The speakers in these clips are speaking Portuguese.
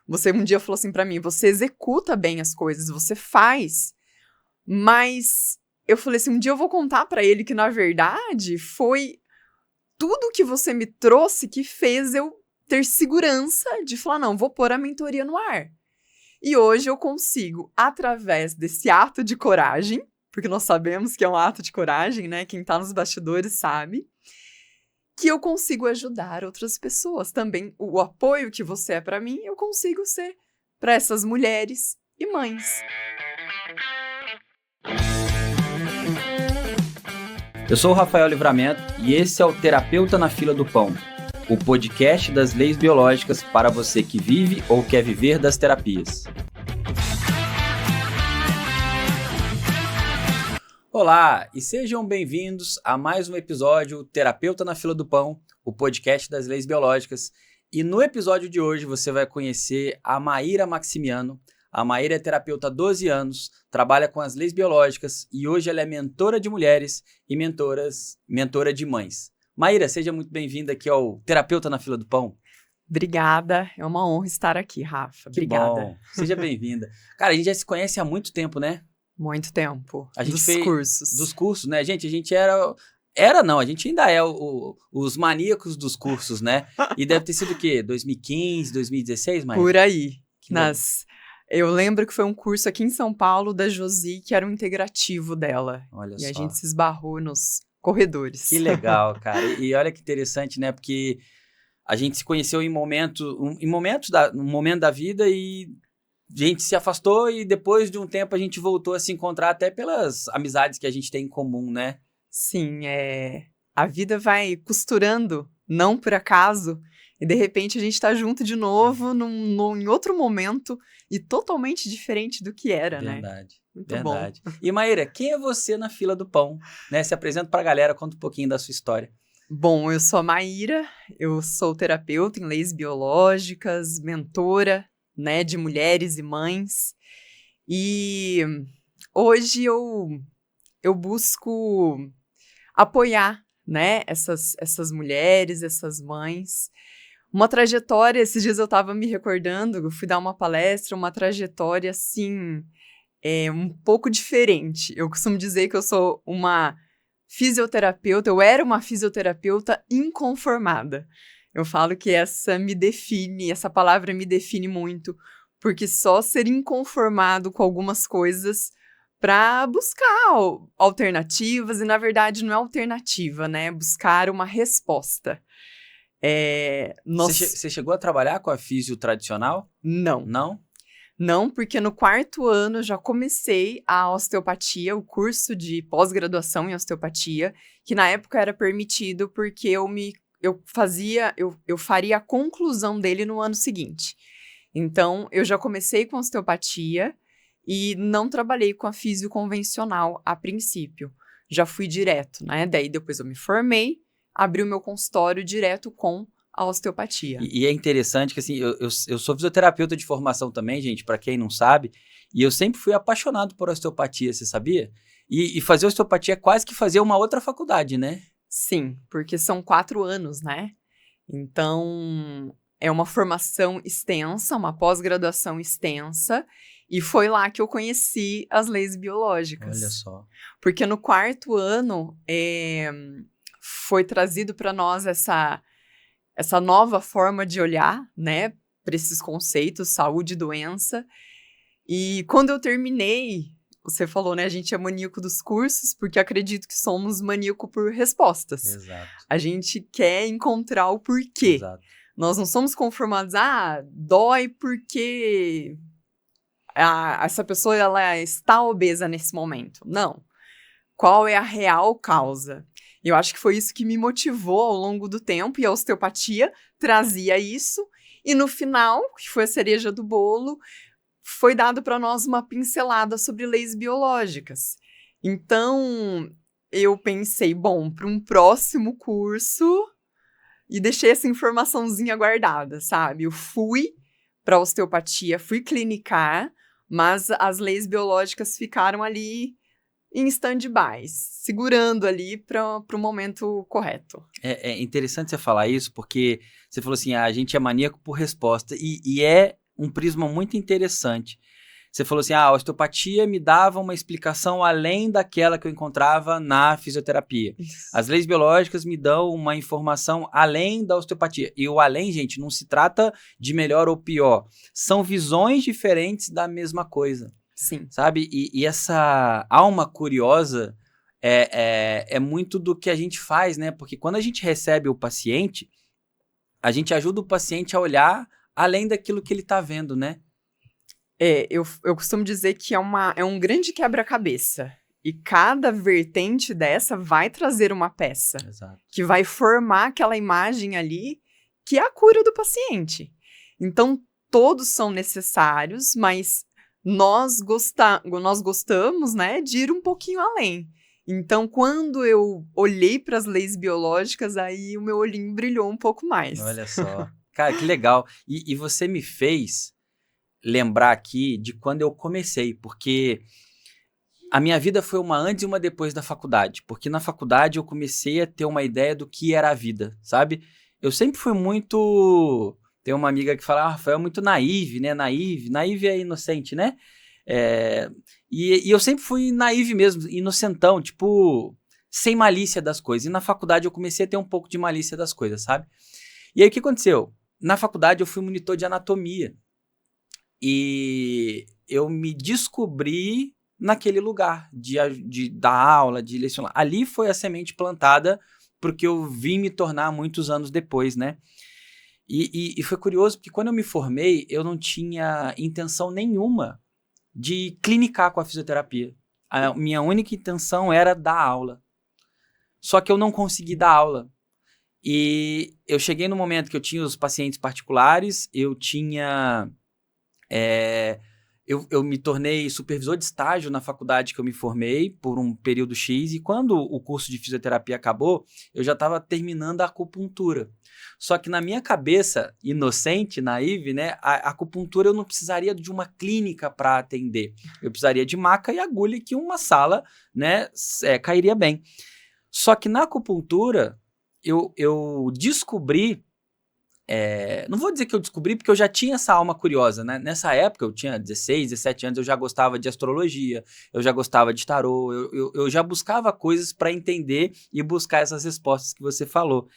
Você um dia falou assim pra mim, você executa bem as coisas, você faz, mas eu falei assim, um dia eu vou contar pra ele que, na verdade, foi tudo que você me trouxe que fez eu ter segurança de falar, não, vou pôr a mentoria no ar. E hoje eu consigo, através desse ato de coragem, porque nós sabemos que é um ato de coragem, né? Quem tá nos bastidores sabe, que eu consigo ajudar outras pessoas. Também o apoio que você é pra mim, eu consigo ser para essas mulheres e mães. Eu sou o Rafael Livramento e esse é o Terapeuta na Fila do Pão, o podcast das leis biológicas para você que vive ou quer viver das terapias. Olá e sejam bem-vindos a mais um episódio Terapeuta na Fila do Pão, o podcast das leis biológicas. E no episódio de hoje você vai conhecer a Maíra Maximiano. A Maíra é terapeuta há 12 anos, trabalha com as leis biológicas e hoje ela é mentora de mulheres e mentora de mães. Maíra, seja muito bem-vinda aqui ao Terapeuta na Fila do Pão. Obrigada, é uma honra estar aqui, Rafa. Obrigada. Que bom, seja bem-vinda. Cara, a gente já se conhece há muito tempo, né? Muito tempo. A gente dos fez cursos. Dos cursos, né? Gente, a gente não, a gente ainda é os maníacos dos cursos, né? E deve ter sido o quê? 2015, 2016, Maíra? Por aí. Eu lembro que foi um curso aqui em São Paulo da Josi, que era um integrativo dela. Olha e só. A gente se esbarrou nos corredores. Que legal, cara. E olha que interessante, né? Porque a gente se conheceu um momento da vida e a gente se afastou e depois de um tempo a gente voltou a se encontrar até pelas amizades que a gente tem em comum, né? Sim, a vida vai costurando, não por acaso, e de repente a gente tá junto de novo em outro momento e totalmente diferente do que era, Verdade, né? Muito verdade. bom. E Maíra, quem é você na fila do pão? Né? Se apresenta pra galera, conta um pouquinho da sua história. Bom, eu sou a Maíra, eu sou terapeuta em leis biológicas, mentora, né, de mulheres e mães, e hoje eu busco apoiar, né, essas mulheres, essas mães. Uma trajetória, esses dias eu estava me recordando, eu fui dar uma palestra, uma trajetória, assim, um pouco diferente. Eu costumo dizer que eu sou uma fisioterapeuta, eu era uma fisioterapeuta inconformada. Eu falo que essa palavra me define muito, porque só ser inconformado com algumas coisas para buscar alternativas, e na verdade não é alternativa, né? Buscar uma resposta. Você chegou a trabalhar com a físio tradicional? Não. Não? Não, porque no 4º ano eu já comecei a osteopatia, o curso de pós-graduação em osteopatia, que na época era permitido porque eu faria a conclusão dele no ano seguinte. Então, eu já comecei com osteopatia e não trabalhei com a físio convencional a princípio. Já fui direto, né? Daí depois eu me formei, abri o meu consultório direto com a osteopatia. E é interessante que, assim, eu sou fisioterapeuta de formação também, gente, para quem não sabe, e eu sempre fui apaixonado por osteopatia, você sabia? E fazer osteopatia é quase que fazer uma outra faculdade, né? Sim, porque são 4 anos, né? Então, é uma formação extensa, uma pós-graduação extensa, e foi lá que eu conheci as leis biológicas. Olha só. Porque no 4º ano, foi trazido para nós essa nova forma de olhar, né, para esses conceitos, saúde e doença. E quando eu terminei, você falou, né, a gente é maníaco dos cursos, porque acredito que somos maníaco por respostas. Exato. A gente quer encontrar o porquê. Exato. Nós não somos conformados, dói porque essa pessoa ela está obesa nesse momento. Não. Qual é a real causa? Eu acho que foi isso que me motivou ao longo do tempo, e a osteopatia trazia isso, e no final, que foi a cereja do bolo, foi dado para nós uma pincelada sobre leis biológicas. Então, eu pensei, bom, para um próximo curso, e deixei essa informaçãozinha guardada, sabe? Eu fui para a osteopatia, fui clinicar, mas as leis biológicas ficaram ali em stand-by, segurando ali para o momento correto. É interessante você falar isso, porque você falou assim, a gente é maníaco por resposta, e é um prisma muito interessante. Você falou assim, a osteopatia me dava uma explicação além daquela que eu encontrava na fisioterapia. Isso. As leis biológicas me dão uma informação além da osteopatia. E o além, gente, não se trata de melhor ou pior. São visões diferentes da mesma coisa. Sim. Sabe? E essa alma curiosa é muito do que a gente faz, né? Porque quando a gente recebe o paciente, a gente ajuda o paciente a olhar além daquilo que ele está vendo, né? Eu costumo dizer que é um grande quebra-cabeça. E cada vertente dessa vai trazer uma peça. Exato. Que vai formar aquela imagem ali, que é a cura do paciente. Então, todos são necessários, mas nós gostamos, né, de ir um pouquinho além. Então, quando eu olhei para as leis biológicas, aí o meu olhinho brilhou um pouco mais. Olha só. Cara, que legal. E você me fez lembrar aqui de quando eu comecei, porque a minha vida foi uma antes e uma depois da faculdade, porque na faculdade eu comecei a ter uma ideia do que era a vida, sabe? Eu sempre fui muito... Tem uma amiga que fala, Rafael é muito naive, né? Naive é inocente, né? E eu sempre fui naive mesmo, inocentão, tipo, sem malícia das coisas. E na faculdade eu comecei a ter um pouco de malícia das coisas, sabe? E aí o que aconteceu? Na faculdade eu fui monitor de anatomia. E eu me descobri naquele lugar de dar aula, de lecionar. Ali foi a semente plantada porque eu vim me tornar muitos anos depois, né? E foi curioso porque quando eu me formei, eu não tinha intenção nenhuma de clinicar com a fisioterapia. A minha única intenção era dar aula. Só que eu não consegui dar aula. E eu cheguei no momento que eu tinha os pacientes particulares, eu tinha... Eu me tornei supervisor de estágio na faculdade que eu me formei por um período X, e quando o curso de fisioterapia acabou, eu já estava terminando a acupuntura. Só que na minha cabeça, inocente, naive, né, a acupuntura eu não precisaria de uma clínica para atender. Eu precisaria de maca e agulha que uma sala, né, cairia bem. Só que na acupuntura, eu descobri... não vou dizer que eu descobri, porque eu já tinha essa alma curiosa, né? Nessa época, eu tinha 16, 17 anos, eu já gostava de astrologia, eu já gostava de tarô, eu já buscava coisas para entender e buscar essas respostas que você falou.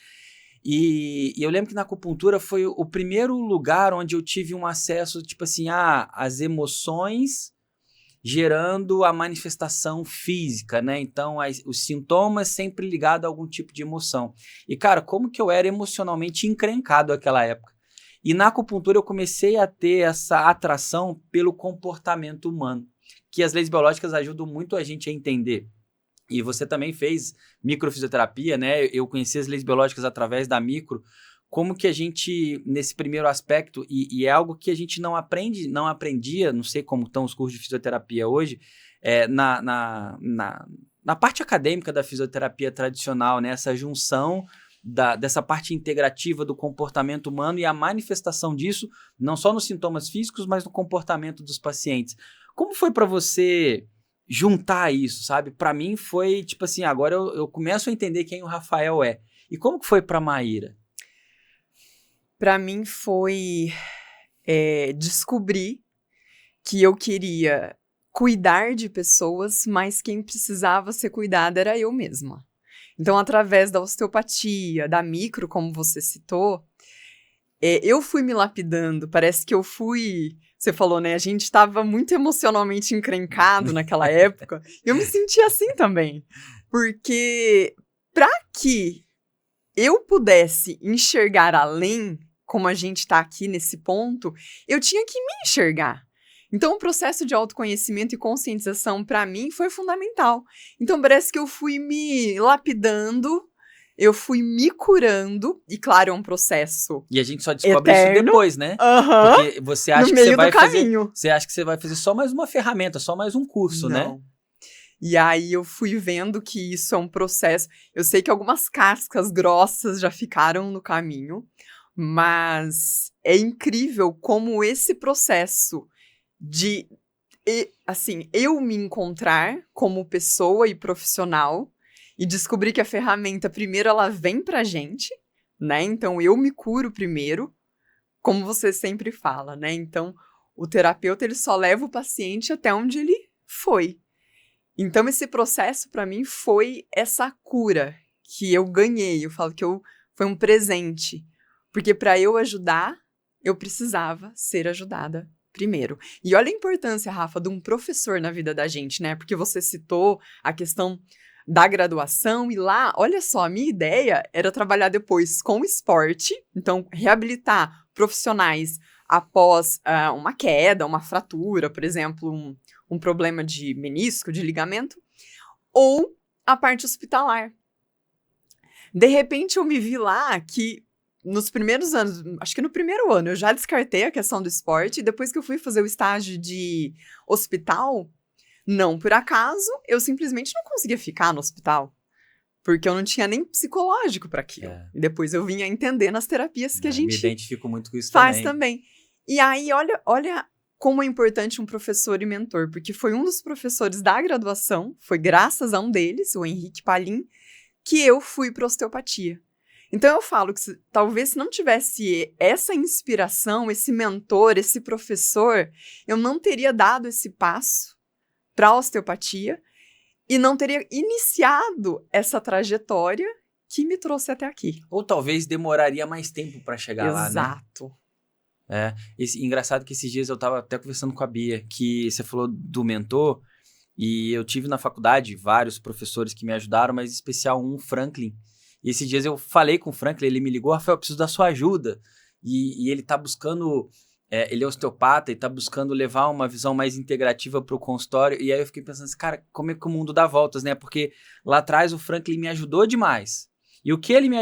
E eu lembro que na acupuntura foi o primeiro lugar onde eu tive um acesso, tipo assim, às emoções gerando a manifestação física, né? Então, os sintomas sempre ligados a algum tipo de emoção. E, cara, como que eu era emocionalmente encrencado naquela época. E na acupuntura eu comecei a ter essa atração pelo comportamento humano, que as leis biológicas ajudam muito a gente a entender. E você também fez microfisioterapia, né? Eu conheci as leis biológicas através da micro. Como que a gente, nesse primeiro aspecto, e é algo que a gente não aprendia, não sei como estão os cursos de fisioterapia hoje, na parte acadêmica da fisioterapia tradicional, né? Essa junção dessa parte integrativa do comportamento humano e a manifestação disso, não só nos sintomas físicos, mas no comportamento dos pacientes. Como foi para você juntar isso, sabe? Para mim foi tipo assim, agora eu começo a entender quem o Rafael é. E como que foi para Maíra? Para mim foi descobrir que eu queria cuidar de pessoas, mas quem precisava ser cuidada era eu mesma. Então, através da osteopatia, da micro, como você citou, eu fui me lapidando. Parece que eu fui... Você falou, né? A gente estava muito emocionalmente encrencado naquela época. Eu me sentia assim também. Porque para que eu pudesse enxergar além, como a gente está aqui nesse ponto, eu tinha que me enxergar. Então, o processo de autoconhecimento e conscientização, para mim, foi fundamental. Então, parece que eu fui me lapidando, eu fui me curando, e claro, é um processo E a gente só descobre eterno. Isso depois, né? Uhum. Porque você acha No que meio você vai do caminho. fazer, você acha que você vai fazer só mais uma ferramenta, só mais um curso, Não. né? E aí eu fui vendo que isso é um processo. Eu sei que algumas cascas grossas já ficaram no caminho, mas é incrível como esse processo de, assim, eu me encontrar como pessoa e profissional e descobrir que a ferramenta, primeiro, ela vem pra gente, né? Então, eu me curo primeiro, como você sempre fala, né? Então, o terapeuta, ele só leva o paciente até onde ele foi. Então, esse processo, para mim, foi essa cura que eu ganhei. Eu falo que foi um presente. Porque para eu ajudar, eu precisava ser ajudada primeiro. E olha a importância, Rafa, de um professor na vida da gente, né? Porque você citou a questão da graduação e lá, olha só, a minha ideia era trabalhar depois com esporte, então reabilitar profissionais após uma queda, uma fratura, por exemplo, um problema de menisco, de ligamento, ou a parte hospitalar. De repente eu me vi lá que nos primeiros anos, acho que no primeiro ano, eu já descartei a questão do esporte, e depois que eu fui fazer o estágio de hospital, não por acaso, eu simplesmente não conseguia ficar no hospital, porque eu não tinha nem psicológico para aquilo. E depois eu vinha entender nas terapias que a gente me identifico muito com isso faz também. E aí, olha como é importante um professor e mentor, porque foi um dos professores da graduação, foi graças a um deles, o Henrique Palim, que eu fui para osteopatia. Então eu falo que talvez se não tivesse essa inspiração, esse mentor, esse professor, eu não teria dado esse passo para a osteopatia e não teria iniciado essa trajetória que me trouxe até aqui. Ou talvez demoraria mais tempo para chegar lá, né? Exato. Engraçado que esses dias eu estava até conversando com a Bia, que você falou do mentor, e eu tive na faculdade vários professores que me ajudaram, mas em especial um, Franklin. E esses dias eu falei com o Franklin, ele me ligou, Rafael, eu preciso da sua ajuda. E ele tá buscando, ele é osteopata e tá buscando levar uma visão mais integrativa pro consultório. E aí eu fiquei pensando assim, cara, como é que o mundo dá voltas, né? Porque lá atrás o Franklin me ajudou demais. E o que ele me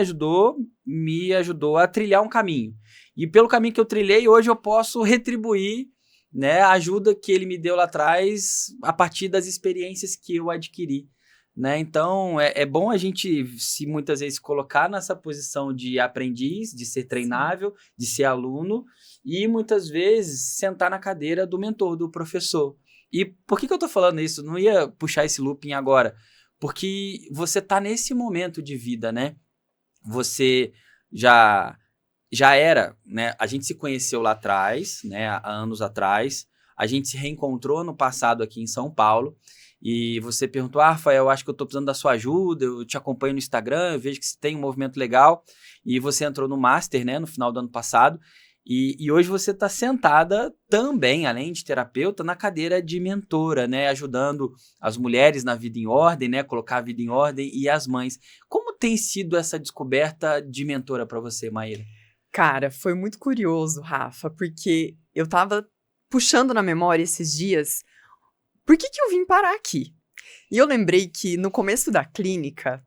ajudou a trilhar um caminho. E pelo caminho que eu trilhei, hoje eu posso retribuir, né, a ajuda que ele me deu lá atrás a partir das experiências que eu adquiri. Né? Então, é bom a gente se muitas vezes colocar nessa posição de aprendiz, de ser treinável, de ser aluno e muitas vezes sentar na cadeira do mentor, do professor. E por que eu tô falando isso? Não ia puxar esse looping agora, porque você tá nesse momento de vida, né? Você já era, né? A gente se conheceu lá atrás, né? Há anos atrás, a gente se reencontrou no passado aqui em São Paulo. E você perguntou, Rafael, eu acho que eu tô precisando da sua ajuda, eu te acompanho no Instagram, eu vejo que você tem um movimento legal, e você entrou no Master, né, no final do ano passado, e hoje você está sentada também, além de terapeuta, na cadeira de mentora, né, ajudando as mulheres na vida em ordem, né, colocar a vida em ordem, e as mães. Como tem sido essa descoberta de mentora para você, Maíra? Cara, foi muito curioso, Rafa, porque eu tava puxando na memória esses dias. Por que eu vim parar aqui? E eu lembrei que no começo da clínica,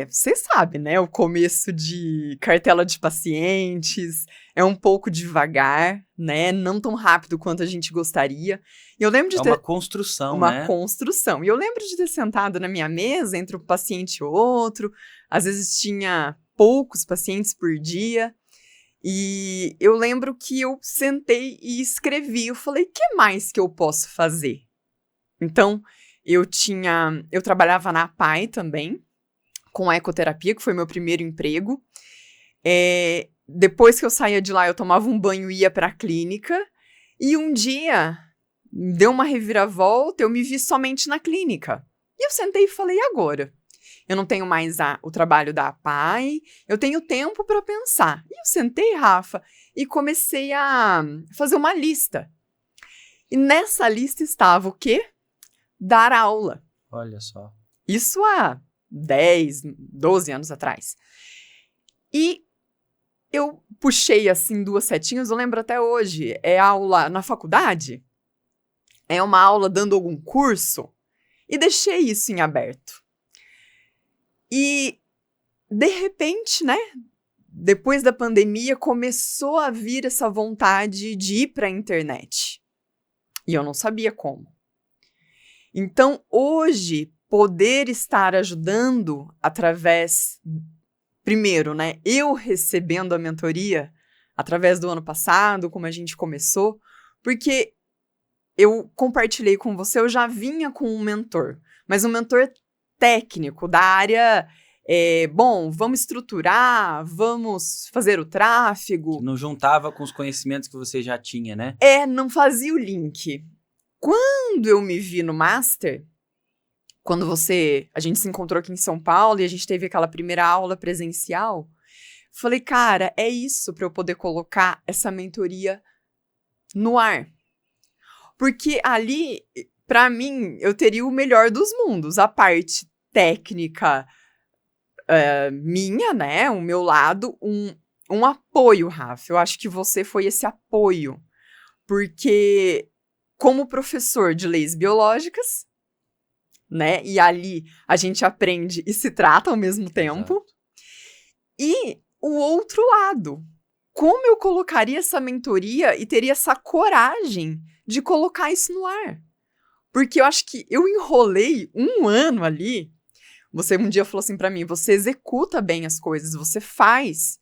você sabe, né? O começo de cartela de pacientes é um pouco devagar, né? Não tão rápido quanto a gente gostaria. E eu lembro de uma construção, né? Uma construção. E eu lembro de ter sentado na minha mesa entre um paciente e outro. Às vezes tinha poucos pacientes por dia. E eu lembro que eu sentei e escrevi. Eu falei, o que mais que eu posso fazer? Então, eu trabalhava na APAE também, com ecoterapia, que foi meu primeiro emprego. Depois que eu saía de lá, eu tomava um banho e ia para a clínica. E um dia, deu uma reviravolta, eu me vi somente na clínica. E eu sentei e falei, e agora? Eu não tenho mais o trabalho da APAE, eu tenho tempo para pensar. E eu sentei, Rafa, e comecei a fazer uma lista. E nessa lista estava o quê? Dar aula. Olha só. Isso há 10, 12 anos atrás. E eu puxei, assim, 2 setinhas, eu lembro até hoje. É aula na faculdade? É uma aula dando algum curso? E deixei isso em aberto. E, de repente, né, depois da pandemia, começou a vir essa vontade de ir para a internet. E eu não sabia como. Então, hoje, poder estar ajudando através, primeiro, né, eu recebendo a mentoria através do ano passado, como a gente começou, porque eu compartilhei com você, eu já vinha com um mentor, mas um mentor técnico da área Bom, vamos estruturar, vamos fazer o tráfego. Não juntava com os conhecimentos que você já tinha, né? Não fazia o link. Quando eu me vi no Master, quando a gente se encontrou aqui em São Paulo e a gente teve aquela primeira aula presencial, falei, cara, é isso para eu poder colocar essa mentoria no ar. Porque ali, para mim, eu teria o melhor dos mundos. A parte técnica minha, né? O meu lado, um apoio, Rafa. Eu acho que você foi esse apoio. Porque, como professor de leis biológicas, né? E ali a gente aprende e se trata ao mesmo tempo. Exato. E o outro lado. Como eu colocaria essa mentoria e teria essa coragem de colocar isso no ar? Porque eu acho que eu enrolei 1 ano ali. Você um dia falou assim pra mim, você executa bem as coisas, você faz.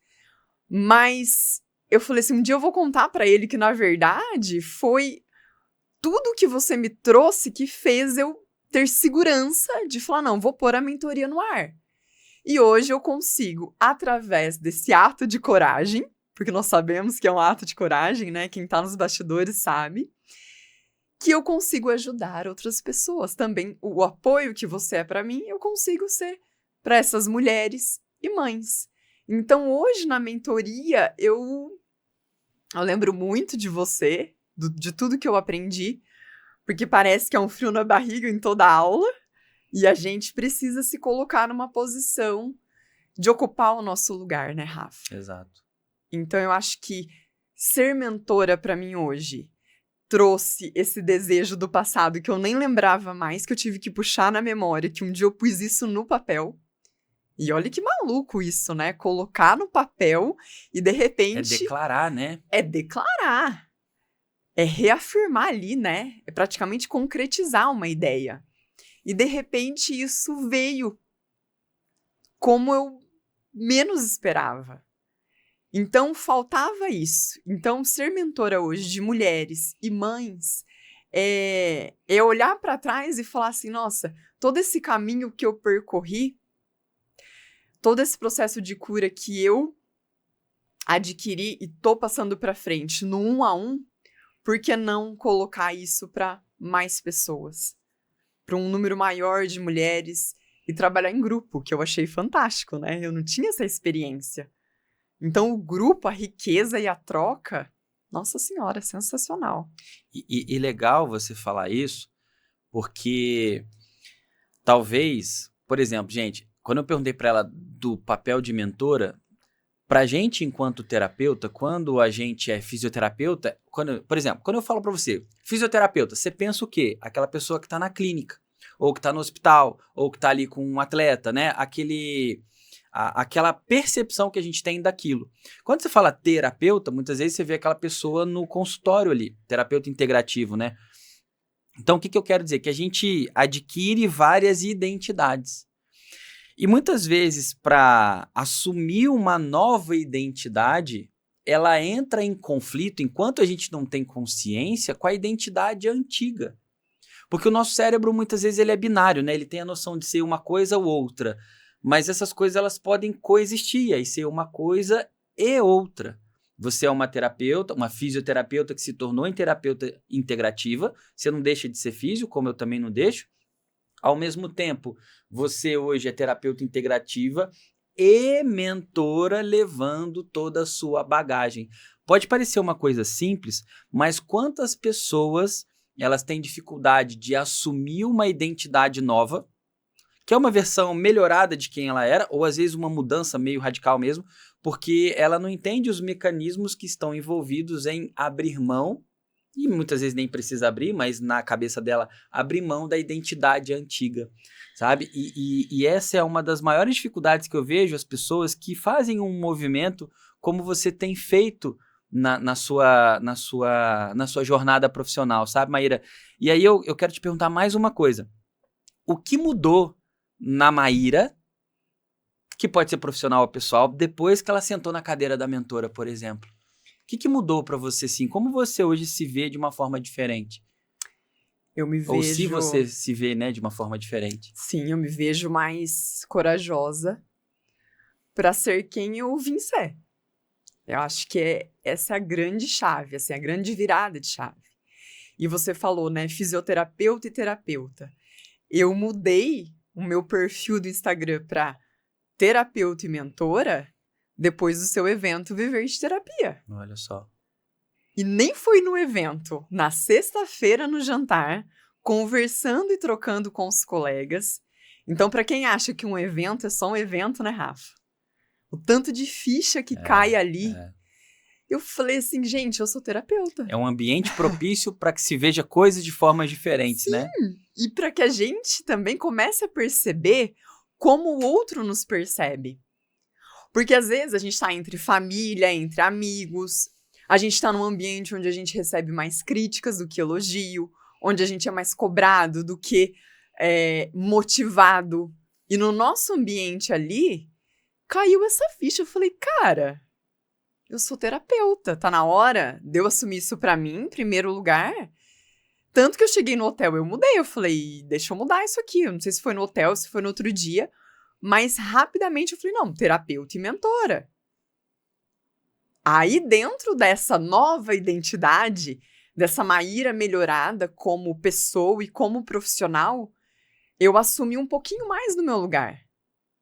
Mas eu falei assim, um dia eu vou contar pra ele que, na verdade, foi tudo que você me trouxe que fez eu ter segurança de falar, não, vou pôr a mentoria no ar. E hoje eu consigo, através desse ato de coragem, porque nós sabemos que é um ato de coragem, né? Quem tá nos bastidores sabe, que eu consigo ajudar outras pessoas. Também o apoio que você é pra mim, eu consigo ser para essas mulheres e mães. Então, hoje, na mentoria, eu lembro muito de você, de tudo que eu aprendi, porque parece que é um frio na barriga em toda a aula, e a gente precisa se colocar numa posição de ocupar o nosso lugar, né, Rafa? Exato. Então, eu acho que ser mentora para mim hoje trouxe esse desejo do passado que eu nem lembrava mais, que eu tive que puxar na memória, que um dia eu pus isso no papel. E olha que maluco isso, né? Colocar no papel e, de repente... É declarar, né? É declarar. É reafirmar ali, né? É praticamente concretizar uma ideia. E, de repente, isso veio como eu menos esperava. Então, faltava isso. Então, ser mentora hoje de mulheres e mães é olhar para trás e falar assim, nossa, todo esse caminho que eu percorri, todo esse processo de cura que eu adquiri e tô passando para frente no 1 a 1, por que não colocar isso para mais pessoas? Para um número maior de mulheres e trabalhar em grupo, que eu achei fantástico, né? Eu não tinha essa experiência. Então, o grupo, a riqueza e a troca, nossa senhora, sensacional. E legal você falar isso, porque talvez, por exemplo, gente, quando eu perguntei para ela do papel de mentora, pra gente enquanto terapeuta, quando a gente é fisioterapeuta, por exemplo, quando eu falo para você, fisioterapeuta, você pensa o quê? Aquela pessoa que tá na clínica, ou que tá no hospital, ou que tá ali com um atleta, né? Aquela percepção que a gente tem daquilo. Quando você fala terapeuta, muitas vezes você vê aquela pessoa no consultório ali, terapeuta integrativo, né? Então, o que eu quero dizer? Que a gente adquire várias identidades. E muitas vezes, para assumir uma nova identidade, ela entra em conflito, enquanto a gente não tem consciência, com a identidade antiga. Porque o nosso cérebro, muitas vezes, ele é binário, né? Ele tem a noção de ser uma coisa ou outra. Mas essas coisas, elas podem coexistir, aí ser uma coisa e outra. Você é uma terapeuta, uma fisioterapeuta que se tornou em terapeuta integrativa, você não deixa de ser físio, como eu também não deixo. Ao mesmo tempo, você hoje é terapeuta integrativa e mentora, levando toda a sua bagagem. Pode parecer uma coisa simples, mas quantas pessoas elas têm dificuldade de assumir uma identidade nova, que é uma versão melhorada de quem ela era, ou às vezes uma mudança meio radical mesmo, porque ela não entende os mecanismos que estão envolvidos em abrir mão, e muitas vezes nem precisa abrir, mas na cabeça dela, abrir mão da identidade antiga, sabe? E essa é uma das maiores dificuldades que eu vejo, as pessoas que fazem um movimento como você tem feito na sua jornada profissional, sabe, Maíra? E aí eu quero te perguntar mais uma coisa. O que mudou na Maíra, que pode ser profissional ou pessoal, depois que ela sentou na cadeira da mentora, por exemplo? O que mudou para você, sim? Como você hoje se vê de uma forma diferente? Eu me vejo... Ou se você se vê, né, de uma forma diferente? Sim, eu me vejo mais corajosa, para ser quem eu vim ser. Eu acho que essa é a grande chave, assim, a grande virada de chave. E você falou, né, fisioterapeuta e terapeuta. Eu mudei o meu perfil do Instagram para terapeuta e mentora depois do seu evento Viver de Terapia. Olha só. E nem foi no evento, na sexta-feira no jantar, conversando e trocando com os colegas. Então, para quem acha que um evento é só um evento, né, Rafa? O tanto de ficha que cai ali. Eu falei assim, gente, eu sou terapeuta. É um ambiente propício para que se veja coisas de formas diferentes, Sim, né? E para que a gente também comece a perceber como o outro nos percebe. Porque às vezes a gente está entre família, entre amigos, a gente está num ambiente onde a gente recebe mais críticas do que elogio, onde a gente é mais cobrado do que motivado. E no nosso ambiente ali, caiu essa ficha. Eu falei, cara, eu sou terapeuta, tá na hora de eu assumir isso pra mim, em primeiro lugar. Tanto que eu cheguei no hotel, eu mudei, eu falei, deixa eu mudar isso aqui. Eu não sei se foi no hotel, se foi no outro dia, mas rapidamente eu falei, não, terapeuta e mentora. Aí dentro dessa nova identidade, dessa Maíra melhorada como pessoa e como profissional, eu assumi um pouquinho mais do meu lugar.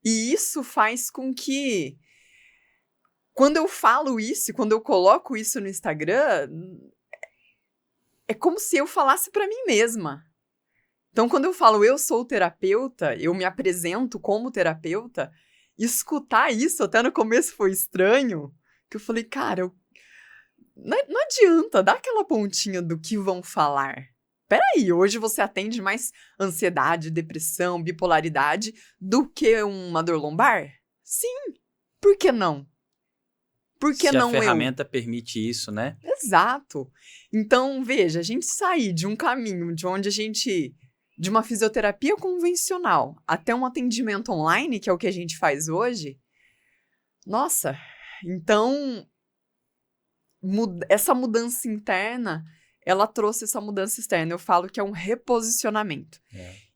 E isso faz com que, quando eu falo isso, quando eu coloco isso no Instagram, é como se eu falasse para mim mesma. Então, quando eu falo eu sou terapeuta, eu me apresento como terapeuta, escutar isso até no começo foi estranho, que eu falei, cara, não adianta, dá aquela pontinha do que vão falar. Peraí, hoje você atende mais ansiedade, depressão, bipolaridade do que uma dor lombar? Sim, por que não? Por que não eu? Se a ferramenta permite isso, né? Exato. Então, veja, a gente sair de um caminho de onde de uma fisioterapia convencional até um atendimento online, que é o que a gente faz hoje, nossa, então, essa mudança interna, ela trouxe essa mudança externa. Eu falo que é um reposicionamento.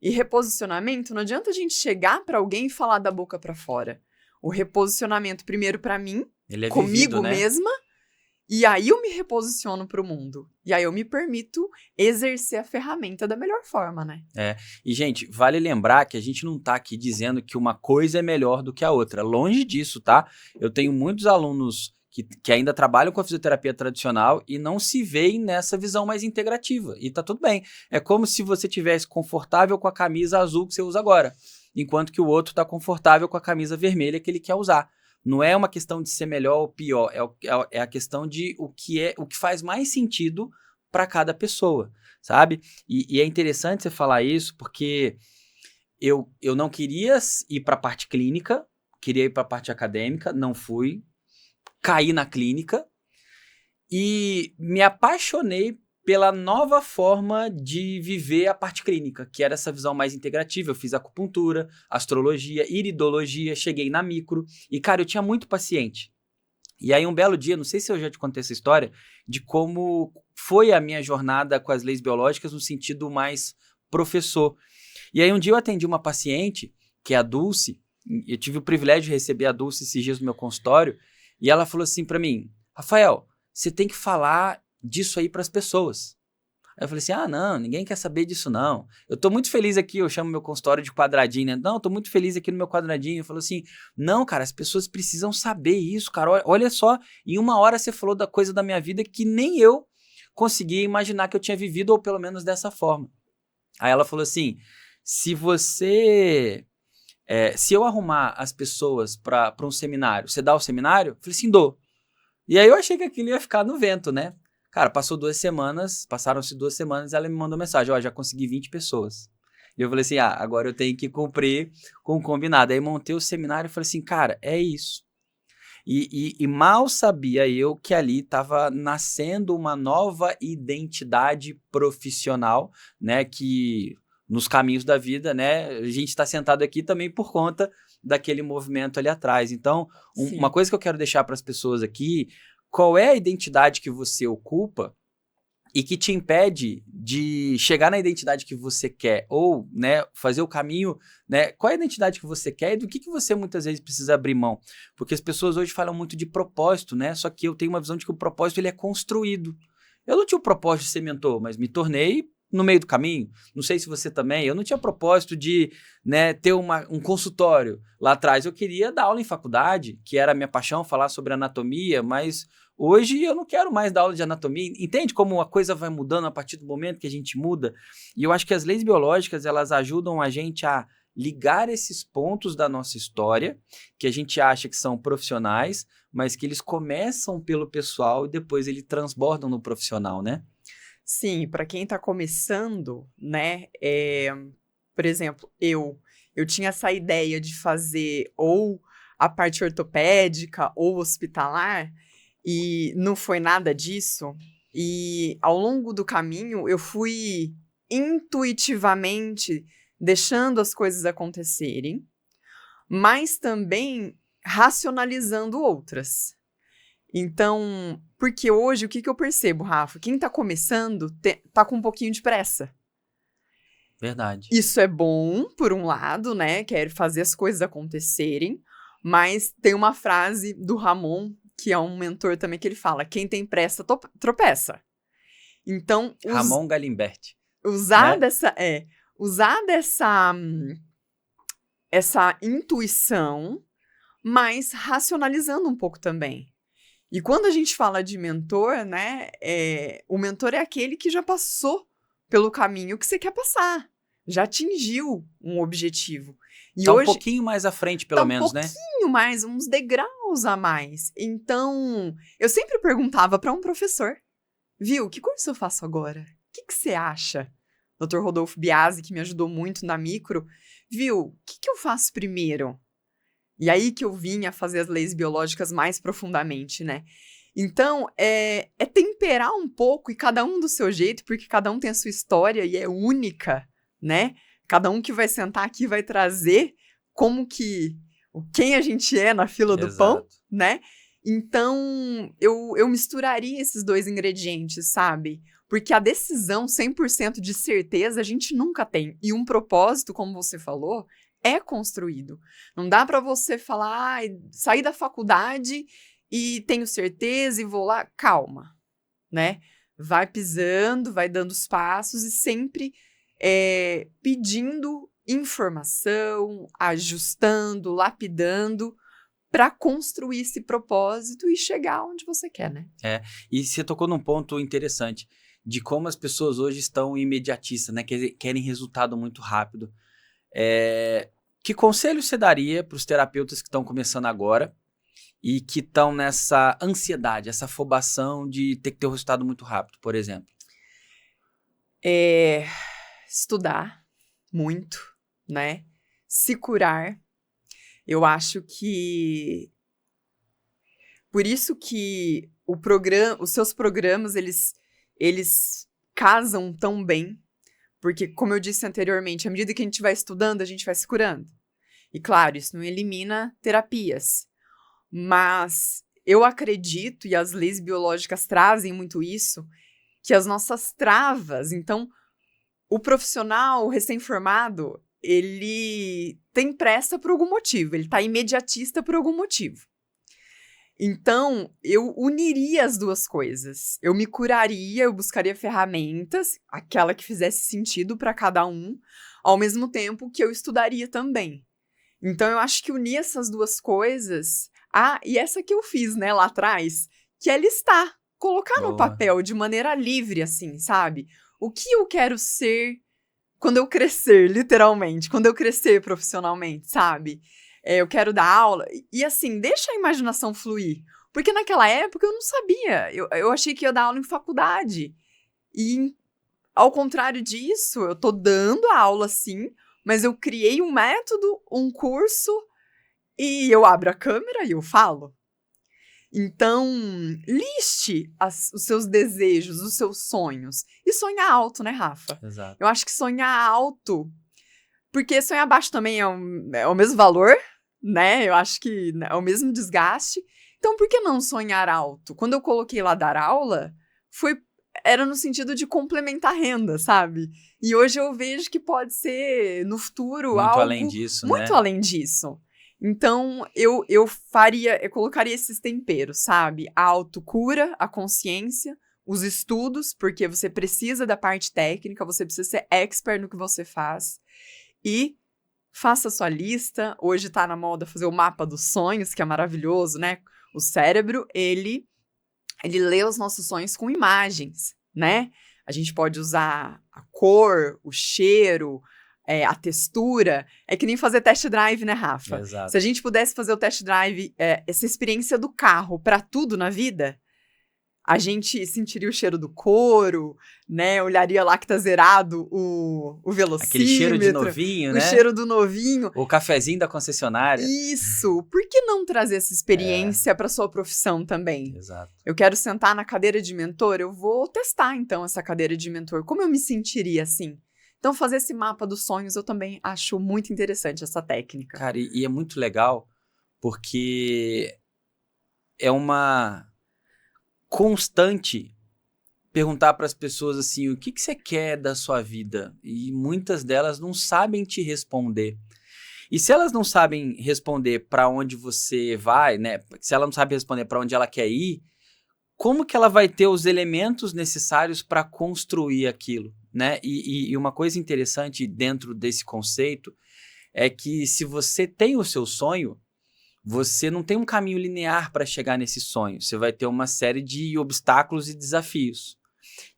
E reposicionamento, não adianta a gente chegar para alguém e falar da boca para fora. O reposicionamento, primeiro para mim, ele é comigo vivido, né? mesma, e aí eu me reposiciono para o mundo. E aí eu me permito exercer a ferramenta da melhor forma, né? E, gente, vale lembrar que a gente não tá aqui dizendo que uma coisa é melhor do que a outra. Longe disso, tá? Eu tenho muitos alunos que ainda trabalham com a fisioterapia tradicional e não se veem nessa visão mais integrativa. E tá tudo bem. É como se você tivesse confortável com a camisa azul que você usa agora, enquanto que o outro tá confortável com a camisa vermelha que ele quer usar. Não é uma questão de ser melhor ou pior, é a questão de o que faz mais sentido para cada pessoa, sabe? E é interessante você falar isso porque eu não queria ir para a parte clínica, queria ir para a parte acadêmica, não fui, caí na clínica e me apaixonei pela nova forma de viver a parte clínica, que era essa visão mais integrativa. Eu fiz acupuntura, astrologia, iridologia, cheguei na micro e, cara, eu tinha muito paciente. E aí um belo dia, não sei se eu já te contei essa história, de como foi a minha jornada com as leis biológicas no sentido mais professor. E aí um dia eu atendi uma paciente, que é a Dulce, eu tive o privilégio de receber a Dulce esses dias no meu consultório, e ela falou assim para mim, Rafael, você tem que falar disso aí para as pessoas. Aí eu falei assim, não, ninguém quer saber disso não. Eu tô muito feliz aqui, eu chamo meu consultório de quadradinho, né? Não, eu tô muito feliz aqui no meu quadradinho. Eu falo assim, não, cara, as pessoas precisam saber isso, cara. Olha só, em uma hora você falou da coisa da minha vida que nem eu conseguia imaginar que eu tinha vivido, ou pelo menos dessa forma. Aí ela falou assim, se eu arrumar as pessoas para um seminário, você dá o seminário? Eu falei assim, dou. E aí eu achei que aquilo ia ficar no vento, né? Cara, passaram-se 2 semanas e ela me mandou mensagem, já consegui 20 pessoas. E eu falei assim, agora eu tenho que cumprir com o combinado. Aí montei o seminário e falei assim, cara, é isso. E mal sabia eu que ali estava nascendo uma nova identidade profissional, né, que nos caminhos da vida, né, a gente está sentado aqui também por conta daquele movimento ali atrás. Então, uma coisa que eu quero deixar para as pessoas aqui, qual é a identidade que você ocupa e que te impede de chegar na identidade que você quer ou, né, fazer o caminho, né, qual é a identidade que você quer e do que você muitas vezes precisa abrir mão. Porque as pessoas hoje falam muito de propósito, né? Só que eu tenho uma visão de que o propósito ele é construído. Eu não tinha o propósito de ser mentor, mas me tornei no meio do caminho. Não sei se você também. Eu não tinha propósito de, né, ter um consultório lá atrás. Eu queria dar aula em faculdade, que era a minha paixão, falar sobre anatomia, mas hoje eu não quero mais dar aula de anatomia. Entende como a coisa vai mudando a partir do momento que a gente muda? E eu acho que as leis biológicas, elas ajudam a gente a ligar esses pontos da nossa história, que a gente acha que são profissionais, mas que eles começam pelo pessoal e depois eles transbordam no profissional, né? Sim, para quem está começando, né? Por exemplo, eu tinha essa ideia de fazer ou a parte ortopédica ou hospitalar, e não foi nada disso. E ao longo do caminho, eu fui intuitivamente deixando as coisas acontecerem, mas também racionalizando outras. Então, porque hoje, o que eu percebo, Rafa? Quem tá começando tá com um pouquinho de pressa. Verdade. Isso é bom, por um lado, né? Quer fazer as coisas acontecerem, mas tem uma frase do Ramon, que é um mentor também, que ele fala: quem tem pressa tropeça. Então, Ramon Galimberti. usar né? essa intuição, mas racionalizando um pouco também. E quando a gente fala de mentor, né, o mentor é aquele que já passou pelo caminho que você quer passar, já atingiu um objetivo. E Tá um hoje pouquinho mais à frente, pelo tá um menos, né? pouquinho mais, uns degraus a mais. Então, eu sempre perguntava para um professor, viu, que curso eu faço agora? O que você acha? Dr. Rodolfo Biasi, que me ajudou muito na micro, viu, o que eu faço primeiro? E aí que eu vim a fazer as leis biológicas mais profundamente, né? Então, é temperar um pouco, e cada um do seu jeito, porque cada um tem a sua história e é única, né? Cada um que vai sentar aqui vai trazer quem a gente é na fila do pão, Exato. né? Então, eu misturaria esses dois ingredientes, sabe? Porque a decisão 100% de certeza a gente nunca tem. E um propósito, como você falou, é construído. Não dá para você falar, sair da faculdade e tenho certeza e vou lá. Calma, né? Vai pisando, vai dando os passos e sempre pedindo informação, ajustando, lapidando para construir esse propósito e chegar onde você quer, né? E você tocou num ponto interessante de como as pessoas hoje estão imediatistas, né? Querem resultado muito rápido. Que conselho você daria para os terapeutas que estão começando agora e que estão nessa ansiedade, essa afobação de ter que ter um resultado muito rápido, por exemplo? Estudar muito, né? Se curar. Eu acho que por isso que os seus programas, eles casam tão bem. Porque, como eu disse anteriormente, à medida que a gente vai estudando, a gente vai se curando. E, claro, isso não elimina terapias. Mas eu acredito, e as leis biológicas trazem muito isso, que as nossas travas... Então, o profissional recém-formado, ele tem pressa por algum motivo. Ele está imediatista por algum motivo. Então, eu uniria as duas coisas. Eu me curaria, eu buscaria ferramentas, aquela que fizesse sentido para cada um, ao mesmo tempo que eu estudaria também. Então, eu acho que unir essas duas coisas... e essa que eu fiz, né, lá atrás, que é listar, colocar no papel de maneira livre, assim, sabe? O que eu quero ser quando eu crescer, literalmente, quando eu crescer profissionalmente, sabe? Eu quero dar aula. E assim, deixa a imaginação fluir. Porque naquela época eu não sabia. Eu achei que ia dar aula em faculdade. E, ao contrário disso, eu tô dando a aula sim, mas eu criei um método, um curso, e eu abro a câmera e eu falo. Então, liste os seus desejos, os seus sonhos. E sonhar alto, né, Rafa? Exato. Eu acho que sonhar alto... Porque sonhar baixo também é o mesmo valor, né? Eu acho que é o mesmo desgaste. Então, por que não sonhar alto? Quando eu coloquei lá dar aula, foi era no sentido de complementar a renda, sabe? E hoje eu vejo que pode ser, no futuro, Muito algo além disso, muito né? além disso. Então, eu colocaria esses temperos, sabe? A autocura, a consciência, os estudos, porque você precisa da parte técnica, você precisa ser expert no que você faz. E faça sua lista. Hoje tá na moda fazer o mapa dos sonhos, que é maravilhoso, né? O cérebro, ele lê os nossos sonhos com imagens, né? A gente pode usar a cor, o cheiro, a textura. É que nem fazer test drive, né, Rafa? Exato. Se a gente pudesse fazer o test drive, essa experiência do carro para tudo na vida, a gente sentiria o cheiro do couro, né? Olharia lá que tá zerado o velocímetro. Aquele cheiro de novinho, o né? cheiro do novinho. O cafezinho da concessionária. Isso! Por que não trazer essa experiência para sua profissão também? Exato. Eu quero sentar na cadeira de mentor, eu vou testar então essa cadeira de mentor. Como eu me sentiria assim? Então fazer esse mapa dos sonhos eu também acho muito interessante essa técnica. Cara, e é muito legal porque é uma constante perguntar para as pessoas assim, o que você quer da sua vida? E muitas delas não sabem te responder. E se elas não sabem responder para onde você vai, né? Se ela não sabe responder para onde ela quer ir, como que ela vai ter os elementos necessários para construir aquilo, né? E uma coisa interessante dentro desse conceito é que se você tem o seu sonho, você não tem um caminho linear para chegar nesse sonho. Você vai ter uma série de obstáculos e desafios.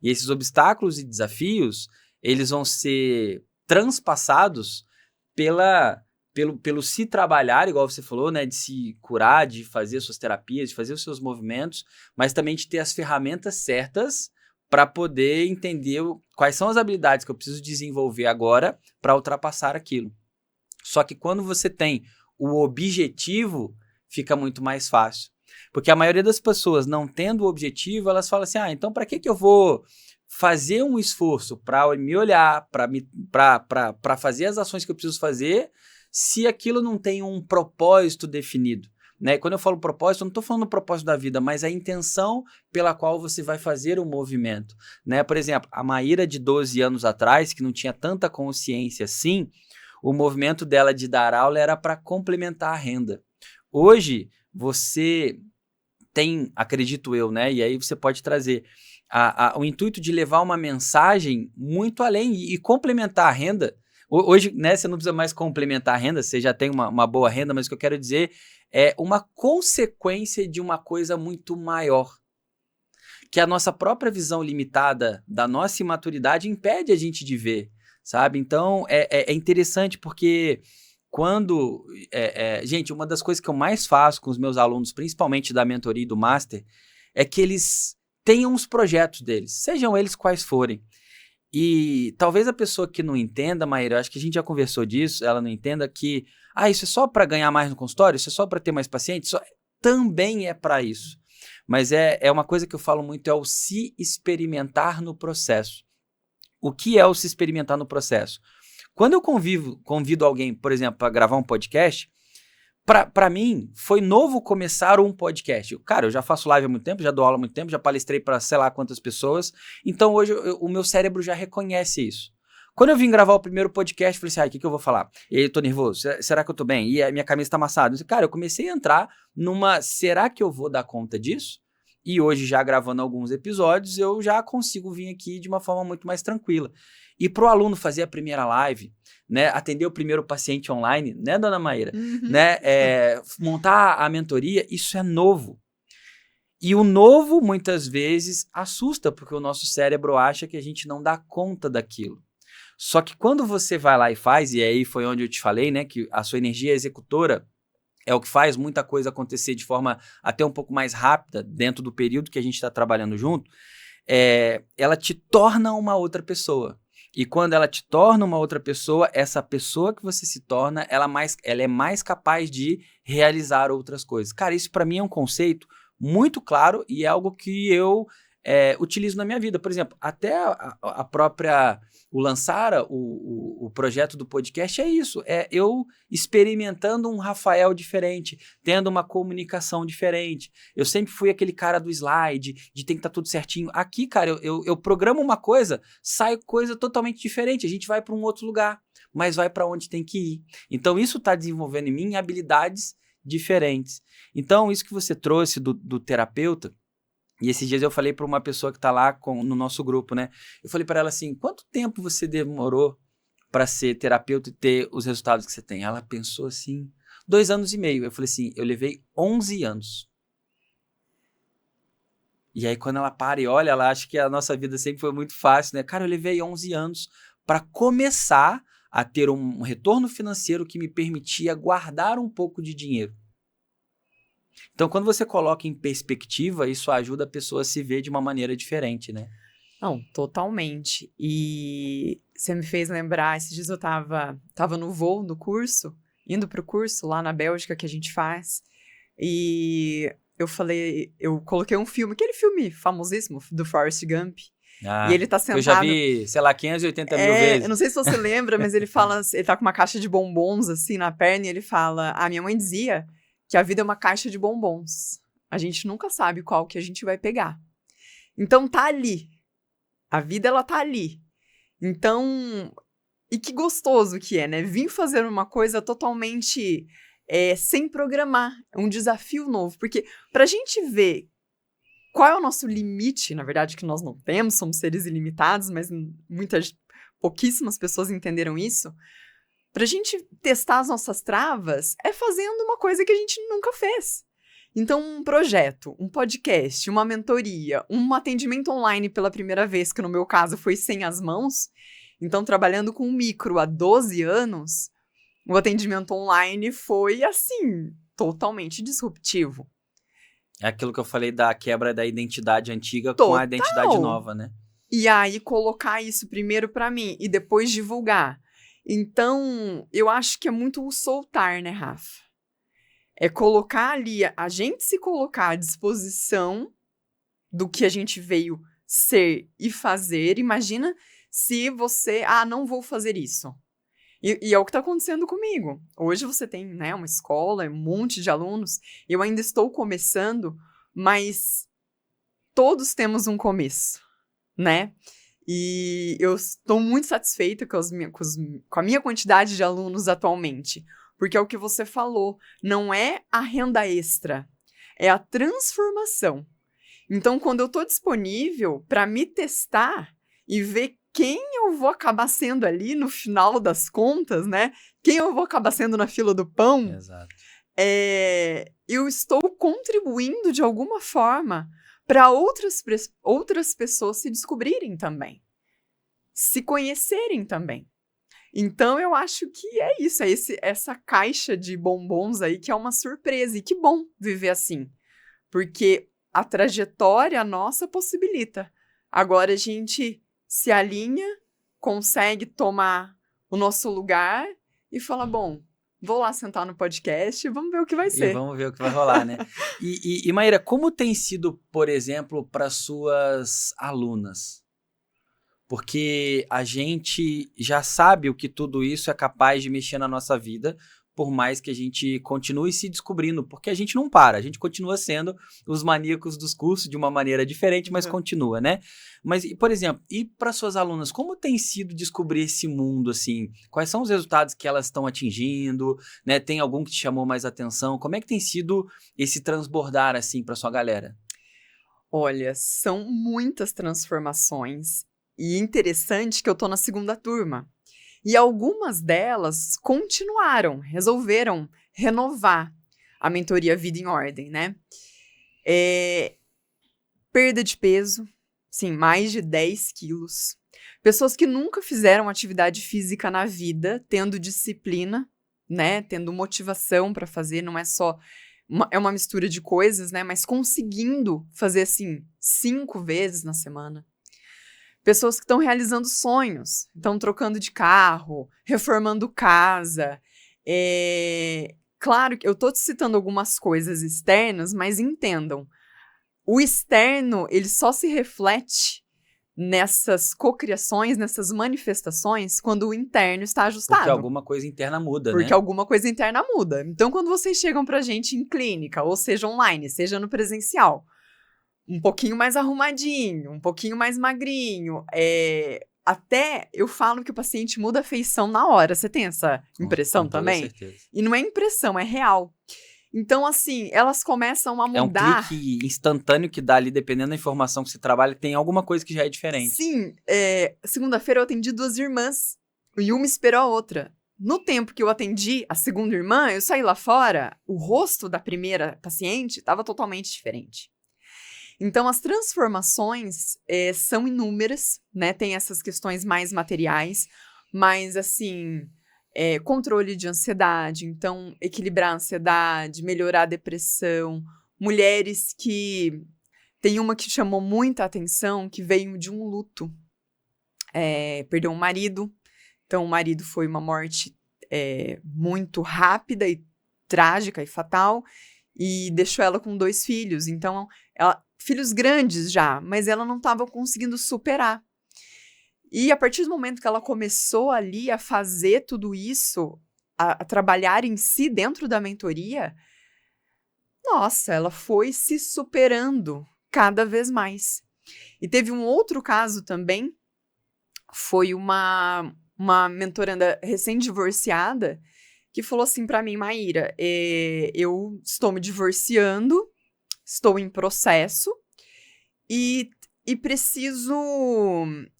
E esses obstáculos e desafios, eles vão ser transpassados pelo se trabalhar, igual você falou, né? De se curar, de fazer suas terapias, de fazer os seus movimentos, mas também de ter as ferramentas certas para poder entender quais são as habilidades que eu preciso desenvolver agora para ultrapassar aquilo. Só que quando você tem o objetivo, fica muito mais fácil. Porque a maioria das pessoas, não tendo o objetivo, elas falam assim, então para que eu vou fazer um esforço para me olhar, para fazer as ações que eu preciso fazer, se aquilo não tem um propósito definido? Né? Quando eu falo propósito, eu não estou falando do propósito da vida, mas a intenção pela qual você vai fazer o movimento. Né? Por exemplo, a Maíra de 12 anos atrás, que não tinha tanta consciência assim, o movimento dela de dar aula era para complementar a renda. Hoje, você tem, acredito eu, né? E aí você pode trazer o intuito de levar uma mensagem muito além e complementar a renda. Hoje, né, você não precisa mais complementar a renda, você já tem uma boa renda, mas o que eu quero dizer é uma consequência de uma coisa muito maior. Que a nossa própria visão limitada da nossa imaturidade impede a gente de ver. Sabe? Então, é interessante porque quando... gente, uma das coisas que eu mais faço com os meus alunos, principalmente da mentoria e do master, é que eles tenham os projetos deles, sejam eles quais forem. E talvez a pessoa que não entenda, Maíra, eu acho que a gente já conversou disso, ela não entenda que, isso é só para ganhar mais no consultório? Isso é só para ter mais pacientes? Também é para isso. Mas é uma coisa que eu falo muito, é o se experimentar no processo. O que é o se experimentar no processo? Quando eu convido alguém, por exemplo, para gravar um podcast, para mim foi novo começar um podcast. Cara, eu já faço live há muito tempo, já dou aula há muito tempo, já palestrei para sei lá quantas pessoas, então hoje o meu cérebro já reconhece isso. Quando eu vim gravar o primeiro podcast, falei assim, o que eu vou falar? E aí, eu tô nervoso, será que eu tô bem? E a minha camisa tá amassada. Cara, eu comecei a entrar numa, será que eu vou dar conta disso? E hoje, já gravando alguns episódios, eu já consigo vir aqui de uma forma muito mais tranquila. E para o aluno fazer a primeira live, né, atender o primeiro paciente online, né, dona Maíra? Uhum. Né, montar a mentoria, isso é novo. E o novo, muitas vezes, assusta, porque o nosso cérebro acha que a gente não dá conta daquilo. Só que quando você vai lá e faz, e aí foi onde eu te falei, né, que a sua energia executora é o que faz muita coisa acontecer de forma até um pouco mais rápida, dentro do período que a gente está trabalhando junto, ela te torna uma outra pessoa. E quando ela te torna uma outra pessoa, essa pessoa que você se torna, ela é mais capaz de realizar outras coisas. Cara, isso para mim é um conceito muito claro e é algo que eu utilizo na minha vida. Por exemplo, até a própria... O lançar o projeto do podcast é isso. É eu experimentando um Rafael diferente, tendo uma comunicação diferente. Eu sempre fui aquele cara do slide, de tem que estar tudo certinho. Aqui, cara, eu programo uma coisa, sai coisa totalmente diferente. A gente vai para um outro lugar, mas vai para onde tem que ir. Então, isso está desenvolvendo em mim habilidades diferentes. Então, isso que você trouxe do terapeuta, e esses dias eu falei para uma pessoa que está lá no nosso grupo, né? Eu falei para ela assim, quanto tempo você demorou para ser terapeuta e ter os resultados que você tem? Ela pensou assim, 2 anos e meio. Eu falei assim, eu levei 11 anos. E aí quando ela para e olha, ela acha que a nossa vida sempre foi muito fácil, né? Cara, eu levei 11 anos para começar a ter um retorno financeiro que me permitia guardar um pouco de dinheiro. Então, quando você coloca em perspectiva, isso ajuda a pessoa a se ver de uma maneira diferente, né? Não, totalmente. E você me fez lembrar, esses dias eu tava no voo do curso, indo pro curso lá na Bélgica que a gente faz, e eu coloquei um filme, aquele filme famosíssimo do Forrest Gump, e ele tá sentado... Eu já vi, sei lá, 580 mil vezes. Eu não sei se você lembra, mas ele fala, ele tá com uma caixa de bombons assim na perna, e ele fala, a minha mãe dizia que a vida é uma caixa de bombons. A gente nunca sabe qual que a gente vai pegar. Então tá ali. A vida, ela tá ali. Então, e que gostoso que é, né? Vim fazer uma coisa totalmente sem programar. É um desafio novo. Porque pra gente ver qual é o nosso limite, na verdade, que nós não temos, somos seres ilimitados, mas pouquíssimas pessoas entenderam isso. Pra gente testar as nossas travas, é fazendo uma coisa que a gente nunca fez. Então, um projeto, um podcast, uma mentoria, um atendimento online pela primeira vez, que no meu caso foi sem as mãos. Então, trabalhando com micro há 12 anos, o atendimento online foi, assim, totalmente disruptivo. É aquilo que eu falei da quebra da identidade antiga com a identidade nova, né? E aí, colocar isso primeiro pra mim e depois divulgar. Então, eu acho que é muito o soltar, né, Rafa? É colocar ali, a gente se colocar à disposição do que a gente veio ser e fazer. Imagina se você, não vou fazer isso. E é o que está acontecendo comigo. Hoje você tem, né, uma escola, um monte de alunos. Eu ainda estou começando, mas todos temos um começo, né? E eu estou muito satisfeita com a minha quantidade de alunos atualmente. Porque é o que você falou, não é a renda extra, é a transformação. Então, quando eu estou disponível para me testar e ver quem eu vou acabar sendo ali no final das contas, né? Quem eu vou acabar sendo na fila do pão. Exato. Eu estou contribuindo de alguma forma para outras pessoas se descobrirem também, se conhecerem também. Então, eu acho que é isso, essa caixa de bombons aí que é uma surpresa. E que bom viver assim, porque a trajetória nossa possibilita. Agora a gente se alinha, consegue tomar o nosso lugar e fala, bom, vou lá sentar no podcast e vamos ver o que vai ser. E vamos ver o que vai rolar, né? E Maíra, como tem sido, por exemplo, para suas alunas? Porque a gente já sabe o que tudo isso é capaz de mexer na nossa vida, por mais que a gente continue se descobrindo, porque a gente não para, a gente continua sendo os maníacos dos cursos de uma maneira diferente, mas continua, né? Mas, por exemplo, e para suas alunas, como tem sido descobrir esse mundo, assim? Quais são os resultados que elas estão atingindo, né? Tem algum que te chamou mais atenção? Como é que tem sido esse transbordar, assim, para sua galera? Olha, são muitas transformações. E interessante que eu tô na 2ª turma. E algumas delas resolveram renovar a mentoria Vida em Ordem, né? Perda de peso, sim, mais de 10 quilos. Pessoas que nunca fizeram atividade física na vida, tendo disciplina, né? Tendo motivação para fazer, não é só... é uma mistura de coisas, né? Mas conseguindo fazer, assim, 5 vezes na semana. Pessoas que estão realizando sonhos, estão trocando de carro, reformando casa. Claro que eu estou te citando algumas coisas externas, mas entendam. o externo, ele só se reflete nessas cocriações, nessas manifestações, quando o interno está ajustado. Porque alguma coisa interna muda, né? Porque alguma coisa interna muda. Então, quando vocês chegam pra gente em clínica, ou seja online, seja no presencial, um pouquinho mais arrumadinho, um pouquinho mais magrinho, até eu falo que o paciente muda a feição na hora. Você tem essa impressão Com toda também? certeza. E não é impressão, é real. Então, assim, elas começam a mudar. É um clique instantâneo que dá ali, dependendo da informação que você trabalha, tem alguma coisa que já é diferente. Sim, segunda-feira eu atendi 2 irmãs e uma esperou a outra. No tempo que eu atendi a segunda irmã, eu saí lá fora, o rosto da primeira paciente estava totalmente diferente. Então, as transformações são inúmeras, né? Tem essas questões mais materiais, mas, assim, controle de ansiedade, então, equilibrar a ansiedade, melhorar a depressão, mulheres que... Tem uma que chamou muita atenção, que veio de um luto, perdeu um marido, então o marido foi uma morte muito rápida e trágica e fatal, e deixou ela com 2 filhos, então, filhos grandes já, mas ela não estava conseguindo superar. E a partir do momento que ela começou ali a fazer tudo isso, a trabalhar em si dentro da mentoria, nossa, ela foi se superando cada vez mais. E teve um outro caso também, foi uma mentoranda recém-divorciada, que falou assim pra mim, Maíra, eu estou me divorciando, estou em processo, e preciso...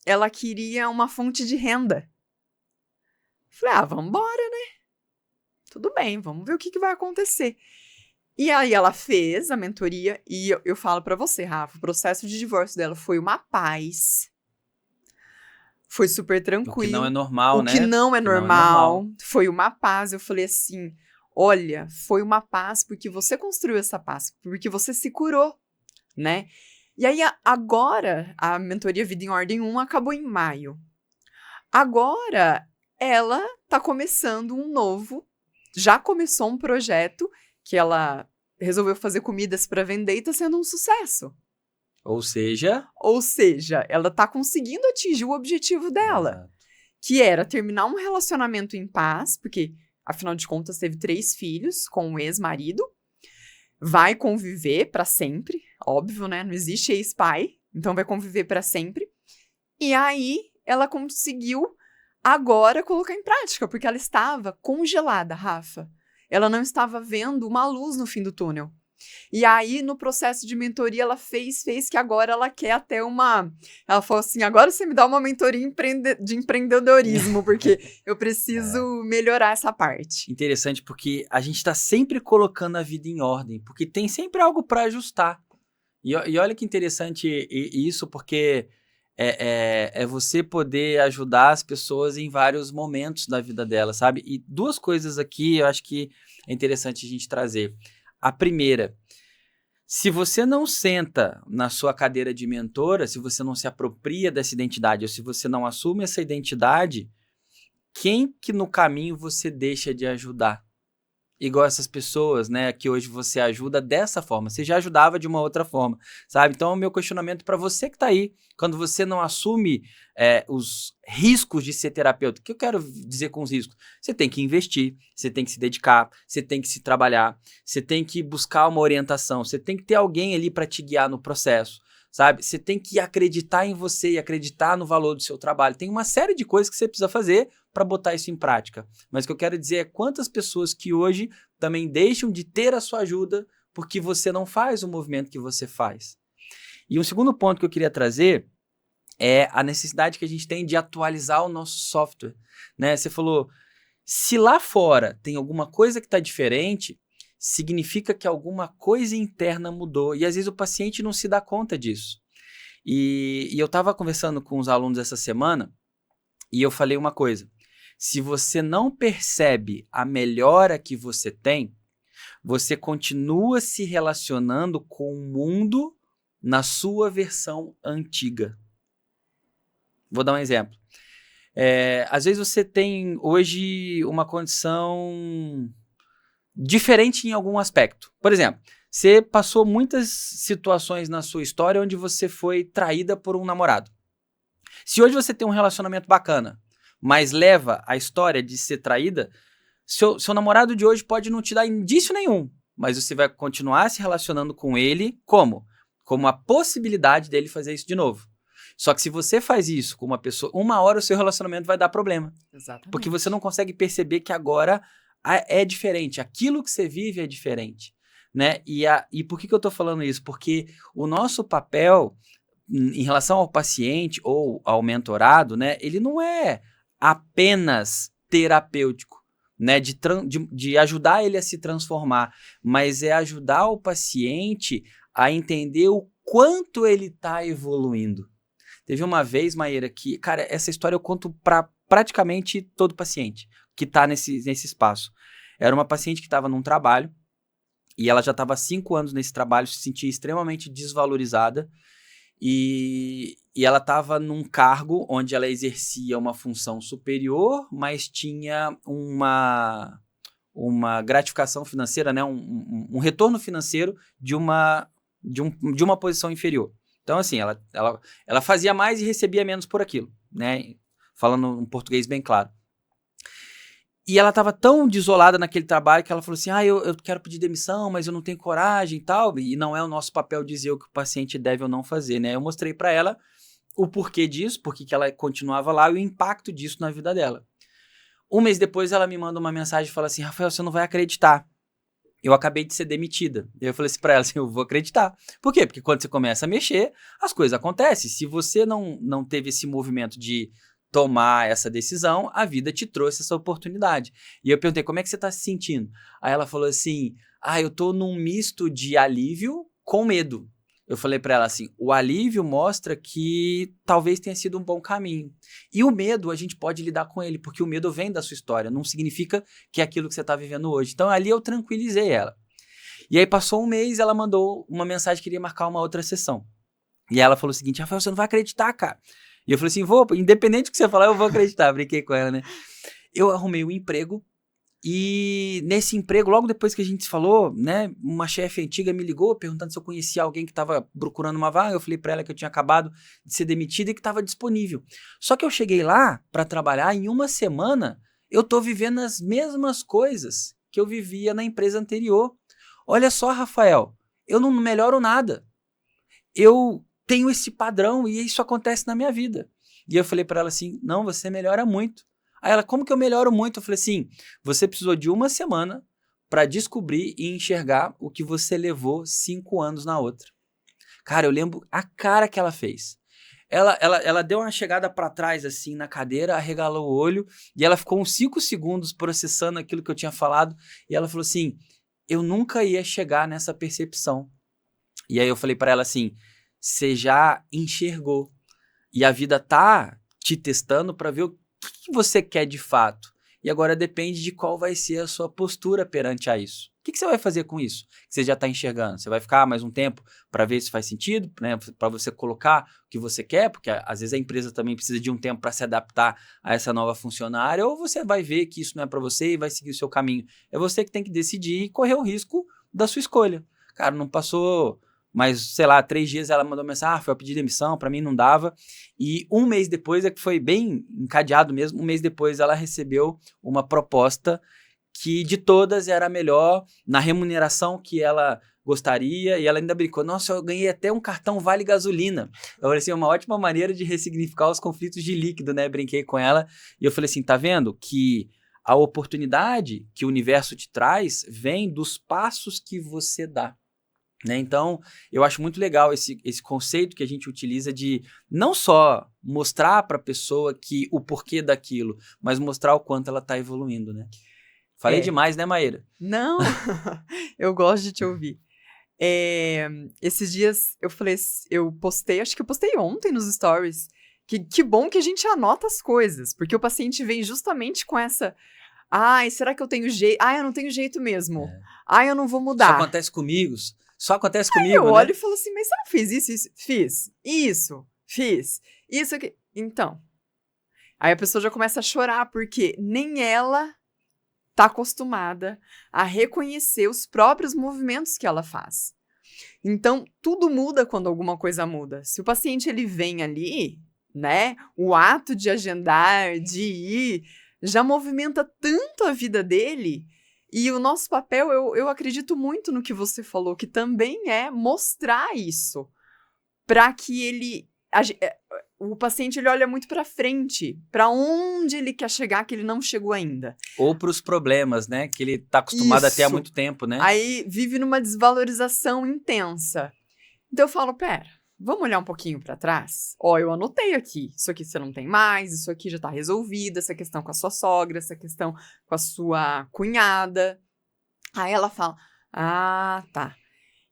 Ela queria uma fonte de renda. Falei, vamos embora, né? Tudo bem, vamos ver o que vai acontecer. E aí ela fez a mentoria, e eu falo pra você, Rafa, o processo de divórcio dela foi uma paz. Foi super tranquilo. O que não é normal, né? O que não é normal. Foi uma paz. Eu falei assim, olha, foi uma paz porque você construiu essa paz, porque você se curou, né? E aí, agora, a mentoria Vida em Ordem 1 acabou em maio. Agora, ela tá começando já começou um projeto que ela resolveu fazer comidas para vender e tá sendo um sucesso. Ou seja, ela tá conseguindo atingir o objetivo dela, exato, que era terminar um relacionamento em paz, porque, afinal de contas, teve 3 filhos com o ex-marido, vai conviver para sempre, óbvio, né? Não existe ex-pai, então vai conviver para sempre. E aí, ela conseguiu agora colocar em prática, porque ela estava congelada, Rafa. Ela não estava vendo uma luz no fim do túnel. E aí, no processo de mentoria, ela fez que agora ela quer até Ela falou assim, agora você me dá uma mentoria de empreendedorismo, porque eu preciso melhorar essa parte. Interessante, porque a gente está sempre colocando a vida em ordem, porque tem sempre algo para ajustar. E olha que interessante isso, porque é você poder ajudar as pessoas em vários momentos da vida delas, sabe? E 2 coisas aqui eu acho que é interessante a gente trazer. A primeira, se você não senta na sua cadeira de mentora, se você não se apropria dessa identidade, ou se você não assume essa identidade, quem que no caminho você deixa de ajudar? Igual essas pessoas, né, que hoje você ajuda dessa forma. Você já ajudava de uma outra forma, sabe? Então, o meu questionamento para você que tá aí, quando você não assume os riscos de ser terapeuta, o que eu quero dizer com os riscos? Você tem que investir, você tem que se dedicar, você tem que se trabalhar, você tem que buscar uma orientação, você tem que ter alguém ali para te guiar no processo, sabe? Você tem que acreditar em você e acreditar no valor do seu trabalho. Tem uma série de coisas que você precisa fazer para botar isso em prática. Mas o que eu quero dizer é quantas pessoas que hoje também deixam de ter a sua ajuda porque você não faz o movimento que você faz. E um segundo ponto que eu queria trazer é a necessidade que a gente tem de atualizar o nosso software, né? Você falou, se lá fora tem alguma coisa que está diferente, significa que alguma coisa interna mudou. E às vezes o paciente não se dá conta disso. E eu estava conversando com os alunos essa semana e eu falei uma coisa. Se você não percebe a melhora que você tem, você continua se relacionando com o mundo na sua versão antiga. Vou dar um exemplo. Às vezes você tem hoje uma condição diferente em algum aspecto. Por exemplo, Você passou muitas situações na sua história onde você foi traída por um namorado. Se hoje você tem um relacionamento bacana, mas leva a história de ser traída, seu namorado de hoje pode não te dar indício nenhum, mas você vai continuar se relacionando com ele como? Como a possibilidade dele fazer isso de novo. Só que se você faz isso com uma pessoa, uma hora o seu relacionamento vai dar problema. Exatamente. Porque você não consegue perceber que agora é diferente. Aquilo que você vive é diferente. Né? E por que eu estou falando isso? Porque o nosso papel em relação ao paciente ou ao mentorado, né, ele não é apenas terapêutico, né, de ajudar ele a se transformar, mas é ajudar o paciente a entender o quanto ele está evoluindo. Teve uma vez, Maíra, que, cara, essa história eu conto para praticamente todo paciente que está nesse espaço. Era uma paciente que estava num trabalho e ela já estava há 5 anos nesse trabalho, se sentia extremamente desvalorizada e ela estava num cargo onde ela exercia uma função superior, mas tinha uma gratificação financeira, né? um retorno financeiro de uma posição inferior. Então, assim, ela fazia mais e recebia menos por aquilo, né? Falando um português bem claro. E ela estava tão desolada naquele trabalho que ela falou assim, eu quero pedir demissão, mas eu não tenho coragem e tal, e não é o nosso papel dizer o que o paciente deve ou não fazer, né? Eu mostrei para ela o porquê disso, porque que ela continuava lá e o impacto disso na vida dela. 1 mês depois ela me manda uma mensagem e fala assim, Rafael, você não vai acreditar. Eu acabei de ser demitida. E eu falei assim pra ela assim, eu vou acreditar. Por quê? Porque quando você começa a mexer, as coisas acontecem. Se você não teve esse movimento de tomar essa decisão, a vida te trouxe essa oportunidade. E eu perguntei, como é que você tá se sentindo? Aí ela falou assim, eu tô num misto de alívio com medo. Eu falei pra ela assim, o alívio mostra que talvez tenha sido um bom caminho. E o medo, a gente pode lidar com ele, porque o medo vem da sua história, não significa que é aquilo que você tá vivendo hoje. Então ali eu tranquilizei ela. E aí passou 1 mês, ela mandou uma mensagem que queria marcar uma outra sessão. E ela falou o seguinte, Rafael, você não vai acreditar, cara. E eu falei assim, vou, independente do que você falar, eu vou acreditar. Brinquei com ela, né? Eu arrumei um emprego e nesse emprego, logo depois que a gente se falou, né, uma chefe antiga me ligou perguntando se eu conhecia alguém que estava procurando uma vaga. Eu falei para ela que eu tinha acabado de ser demitida e que estava disponível. Só que eu cheguei lá para trabalhar, em 1 semana eu tô vivendo as mesmas coisas que eu vivia na empresa anterior. Olha só, Rafael, eu não melhoro nada. Eu tenho esse padrão e isso acontece na minha vida. E eu falei para ela assim, não, você melhora muito. Aí ela, como que eu melhoro muito? Eu falei assim, você precisou de 1 semana para descobrir e enxergar o que você levou 5 anos na outra. Cara, eu lembro a cara que ela fez. Ela deu uma chegada para trás assim na cadeira, arregalou o olho e ela ficou uns 5 segundos processando aquilo que eu tinha falado e ela falou assim, eu nunca ia chegar nessa percepção. E aí eu falei para ela assim, você já enxergou e a vida tá te testando para ver o que você quer de fato. E agora depende de qual vai ser a sua postura perante a isso. O que você vai fazer com isso que você já está enxergando? Você vai ficar mais um tempo para ver se faz sentido, né? Para você colocar o que você quer, porque às vezes a empresa também precisa de um tempo para se adaptar a essa nova funcionária, ou você vai ver que isso não é para você e vai seguir o seu caminho. É você que tem que decidir e correr o risco da sua escolha. Cara, não passou... Mas, sei lá, 3 dias ela mandou mensagem, foi eu pedir demissão, pra mim não dava. E 1 mês depois, é que foi bem encadeado mesmo, 1 mês depois ela recebeu uma proposta que de todas era a melhor, na remuneração que ela gostaria, e ela ainda brincou, nossa, eu ganhei até um cartão Vale Gasolina. Eu falei assim, uma ótima maneira de ressignificar os conflitos de líquido, né? Brinquei com ela, e eu falei assim, tá vendo que a oportunidade que o universo te traz vem dos passos que você dá. Né? Então, eu acho muito legal esse conceito que a gente utiliza de não só mostrar para a pessoa que o porquê daquilo, mas mostrar o quanto ela está evoluindo, né? Falei demais, né, Maíra? Não, eu gosto de te ouvir. Esses dias eu postei, acho que eu postei ontem nos stories, que bom que a gente anota as coisas, porque o paciente vem justamente com essa... Ai, será que eu tenho jeito? Ai, eu não tenho jeito mesmo. Ai, eu não vou mudar. Só acontece comigo, Eu né? olho e falo assim, mas você não fez isso? Fiz. Fiz. Isso aqui. Então. Aí a pessoa já começa a chorar, porque nem ela tá acostumada a reconhecer os próprios movimentos que ela faz. Então, tudo muda quando alguma coisa muda. Se o paciente ele vem ali, né, o ato de agendar, de ir, já movimenta tanto a vida dele. E o nosso papel, eu acredito muito no que você falou, que também é mostrar isso, para que ele... o paciente ele olha muito para frente, para onde ele quer chegar, que ele não chegou ainda. Ou para os problemas, né? Que ele tá acostumado a ter há muito tempo, né? Aí vive numa desvalorização intensa. Então eu falo, pera, vamos olhar um pouquinho para trás? Ó, eu anotei aqui, isso aqui você não tem mais, isso aqui já tá resolvido, essa questão com a sua sogra, essa questão com a sua cunhada. Aí ela fala, ah, tá.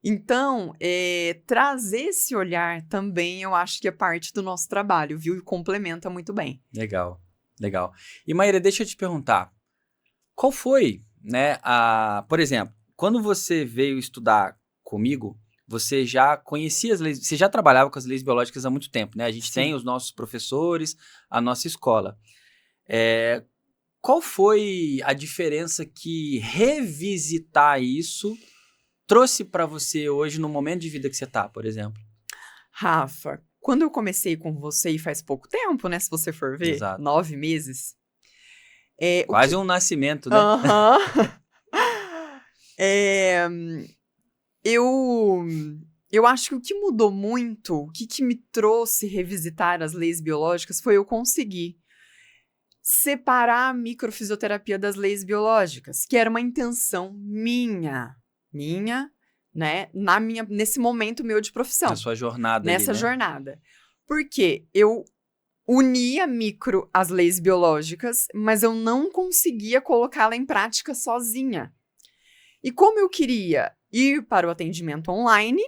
Então, trazer esse olhar também eu acho que é parte do nosso trabalho, viu? E complementa muito bem. Legal, legal. E Maíra, deixa eu te perguntar, qual foi, né, por exemplo, quando você veio estudar comigo, você já conhecia as leis, você já trabalhava com as leis biológicas há muito tempo, né? A gente tem os nossos professores, a nossa escola. Qual foi a diferença que revisitar isso trouxe para você hoje no momento de vida que você tá, por exemplo? Rafa, quando eu comecei com você, e faz pouco tempo, né? Se você for ver, Exato. 9 meses. Quase um nascimento, né? Aham. Eu acho que o que mudou muito, o que me trouxe revisitar as leis biológicas foi eu conseguir separar a microfisioterapia das leis biológicas, que era uma intenção minha, né, nesse momento meu de profissão. Na sua jornada nessa ali, né? jornada. Porque eu unia as leis biológicas, mas eu não conseguia colocá-la em prática sozinha. E como eu queria ir para o atendimento online,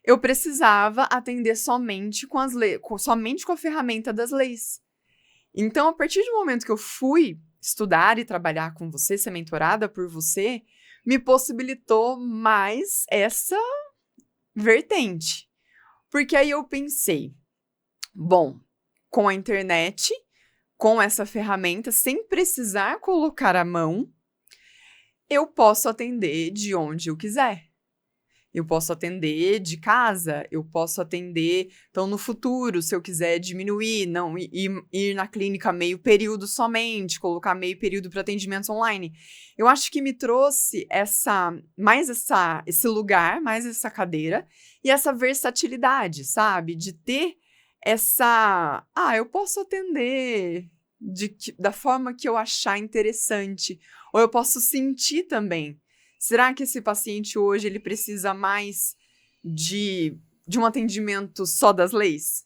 eu precisava atender somente com a ferramenta das leis. Então, a partir do momento que eu fui estudar e trabalhar com você, ser mentorada por você, me possibilitou mais essa vertente. Porque aí eu pensei, bom, com a internet, com essa ferramenta, sem precisar colocar a mão, eu posso atender de onde eu quiser. Eu posso atender de casa, eu posso atender... Então, no futuro, se eu quiser diminuir, não ir na clínica meio período somente, colocar meio período para atendimentos online. Eu acho que me trouxe esse lugar, mais essa cadeira e essa versatilidade, sabe? De ter essa... eu posso atender da forma que eu achar interessante. Ou eu posso sentir também. Será que esse paciente hoje ele precisa mais de um atendimento só das leis?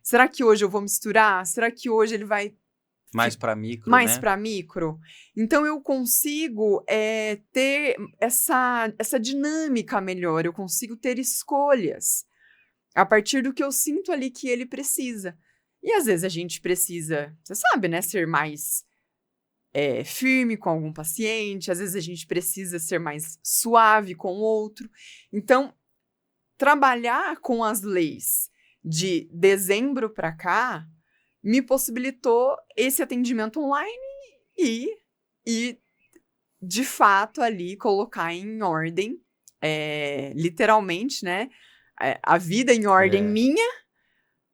Será que hoje eu vou misturar? Será que hoje ele vai... Mais para micro, mais né? para micro? Então, eu consigo ter essa dinâmica melhor. Eu consigo ter escolhas a partir do que eu sinto ali que ele precisa. E às vezes a gente precisa, você sabe, né? Ser mais... firme com algum paciente, às vezes a gente precisa ser mais suave com o outro. Então, trabalhar com as leis de dezembro para cá me possibilitou esse atendimento online e de fato, ali colocar em ordem, literalmente, né? A vida em ordem minha,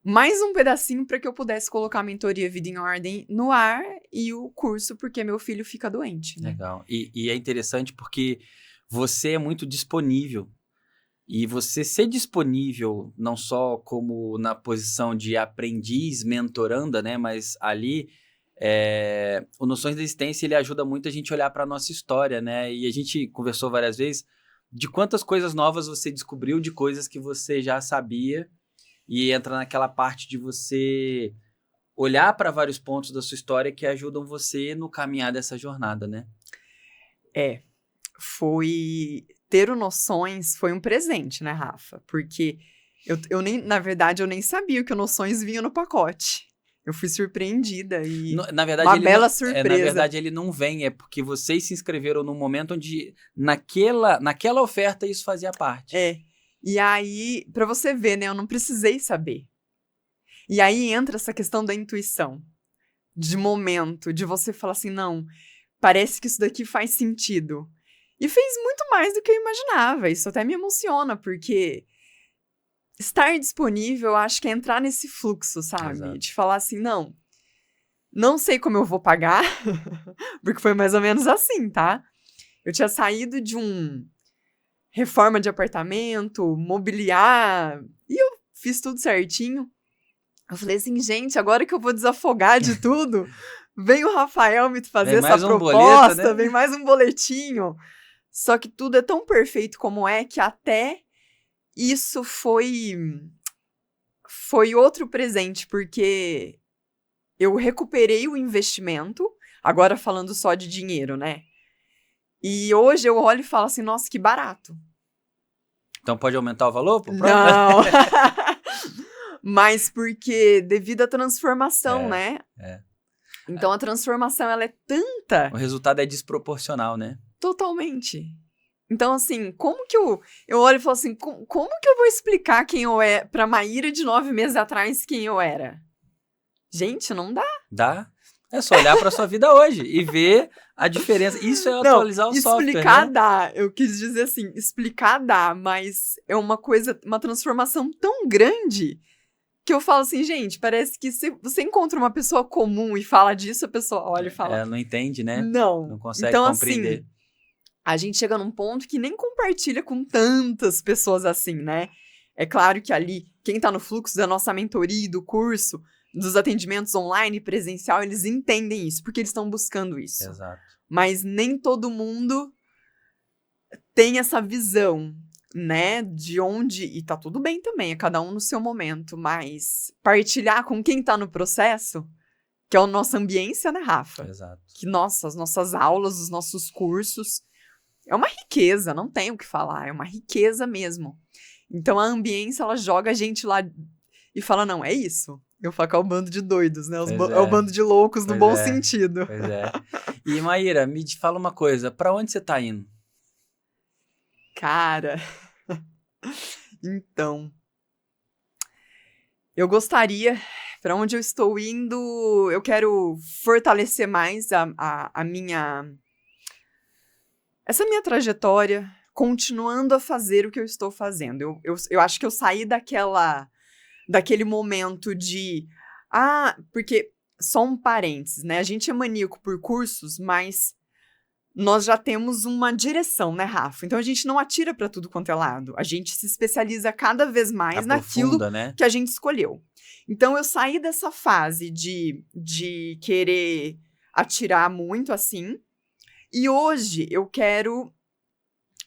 mais um pedacinho para que eu pudesse colocar a mentoria Vida em Ordem no ar e o curso porque meu filho fica doente, né? Legal. E é interessante porque você é muito disponível. E você ser disponível não só como na posição de aprendiz, mentoranda, né? Mas ali, o Noções da Existência, ele ajuda muito a gente a olhar para a nossa história, né? E a gente conversou várias vezes de quantas coisas novas você descobriu, de coisas que você já sabia. E entra naquela parte de você olhar para vários pontos da sua história que ajudam você no caminhar dessa jornada, né? Ter o Noções foi um presente, né, Rafa? Porque na verdade, eu nem sabia que o Noções vinha no pacote. Eu fui surpreendida e na verdade, uma bela surpresa. Na verdade, ele não vem, é porque vocês se inscreveram num momento onde naquela oferta isso fazia parte. E aí, pra você ver, né, eu não precisei saber. E aí entra essa questão da intuição, de momento, de você falar assim, não, parece que isso daqui faz sentido. E fez muito mais do que eu imaginava. Isso até me emociona, porque estar disponível, eu acho que é entrar nesse fluxo, sabe? Exato. De falar assim, não sei como eu vou pagar, porque foi mais ou menos assim, tá? Eu tinha saído de reforma de apartamento, mobiliar, e eu fiz tudo certinho. Eu falei assim, gente, agora que eu vou desafogar de tudo, vem o Rafael me fazer essa proposta, boleto, né? vem mais um boletinho. Só que tudo é tão perfeito como é que até isso foi outro presente, porque eu recuperei o investimento, agora falando só de dinheiro, né? E hoje eu olho e falo assim, nossa, que barato. Então pode aumentar o valor? Não! Mas porque devido à transformação, né? Então a transformação, ela é tanta... O resultado é desproporcional, né? Totalmente. Então, assim, como que eu olho e falo assim, como que eu vou explicar quem eu era pra Maíra de 9 meses atrás quem eu era? Gente, não dá. Dá. É só olhar pra sua vida hoje e ver a diferença. Isso é atualizar o software, explicar né? dá. Eu quis dizer assim, explicar dá, mas é uma transformação tão grande que eu falo assim, gente, parece que se você encontra uma pessoa comum e fala disso, a pessoa olha e fala... Ela não entende, né? Não. Não consegue então, compreender. Assim, a gente chega num ponto que nem compartilha com tantas pessoas assim, né? É claro que ali, quem tá no fluxo da nossa mentoria e do curso, dos atendimentos online e presencial, eles entendem isso, porque eles estão buscando isso. Exato. Mas nem todo mundo tem essa visão, né? De onde... E tá tudo bem também, é cada um no seu momento, mas partilhar com quem tá no processo, que é a nossa ambiência, né, Rafa? Exato. Que, as nossas aulas, os nossos cursos... É uma riqueza, não tem o que falar, é uma riqueza mesmo. Então a ambiência, ela joga a gente lá e fala, não, é isso. Eu falo que é o bando de doidos, né? É o bando de loucos no bom sentido. Pois é. E Maíra, me fala uma coisa, pra onde você tá indo? Cara, então, eu gostaria, pra onde eu estou indo, eu quero fortalecer mais essa minha trajetória, continuando a fazer o que eu estou fazendo. Eu acho que eu saí daquele momento de... porque, só um parênteses, né? A gente é maníaco por cursos, mas nós já temos uma direção, né, Rafa? Então a gente não atira para tudo quanto é lado. A gente se especializa cada vez mais naquilo que a gente escolheu. Então eu saí dessa fase de querer atirar muito assim, e hoje eu quero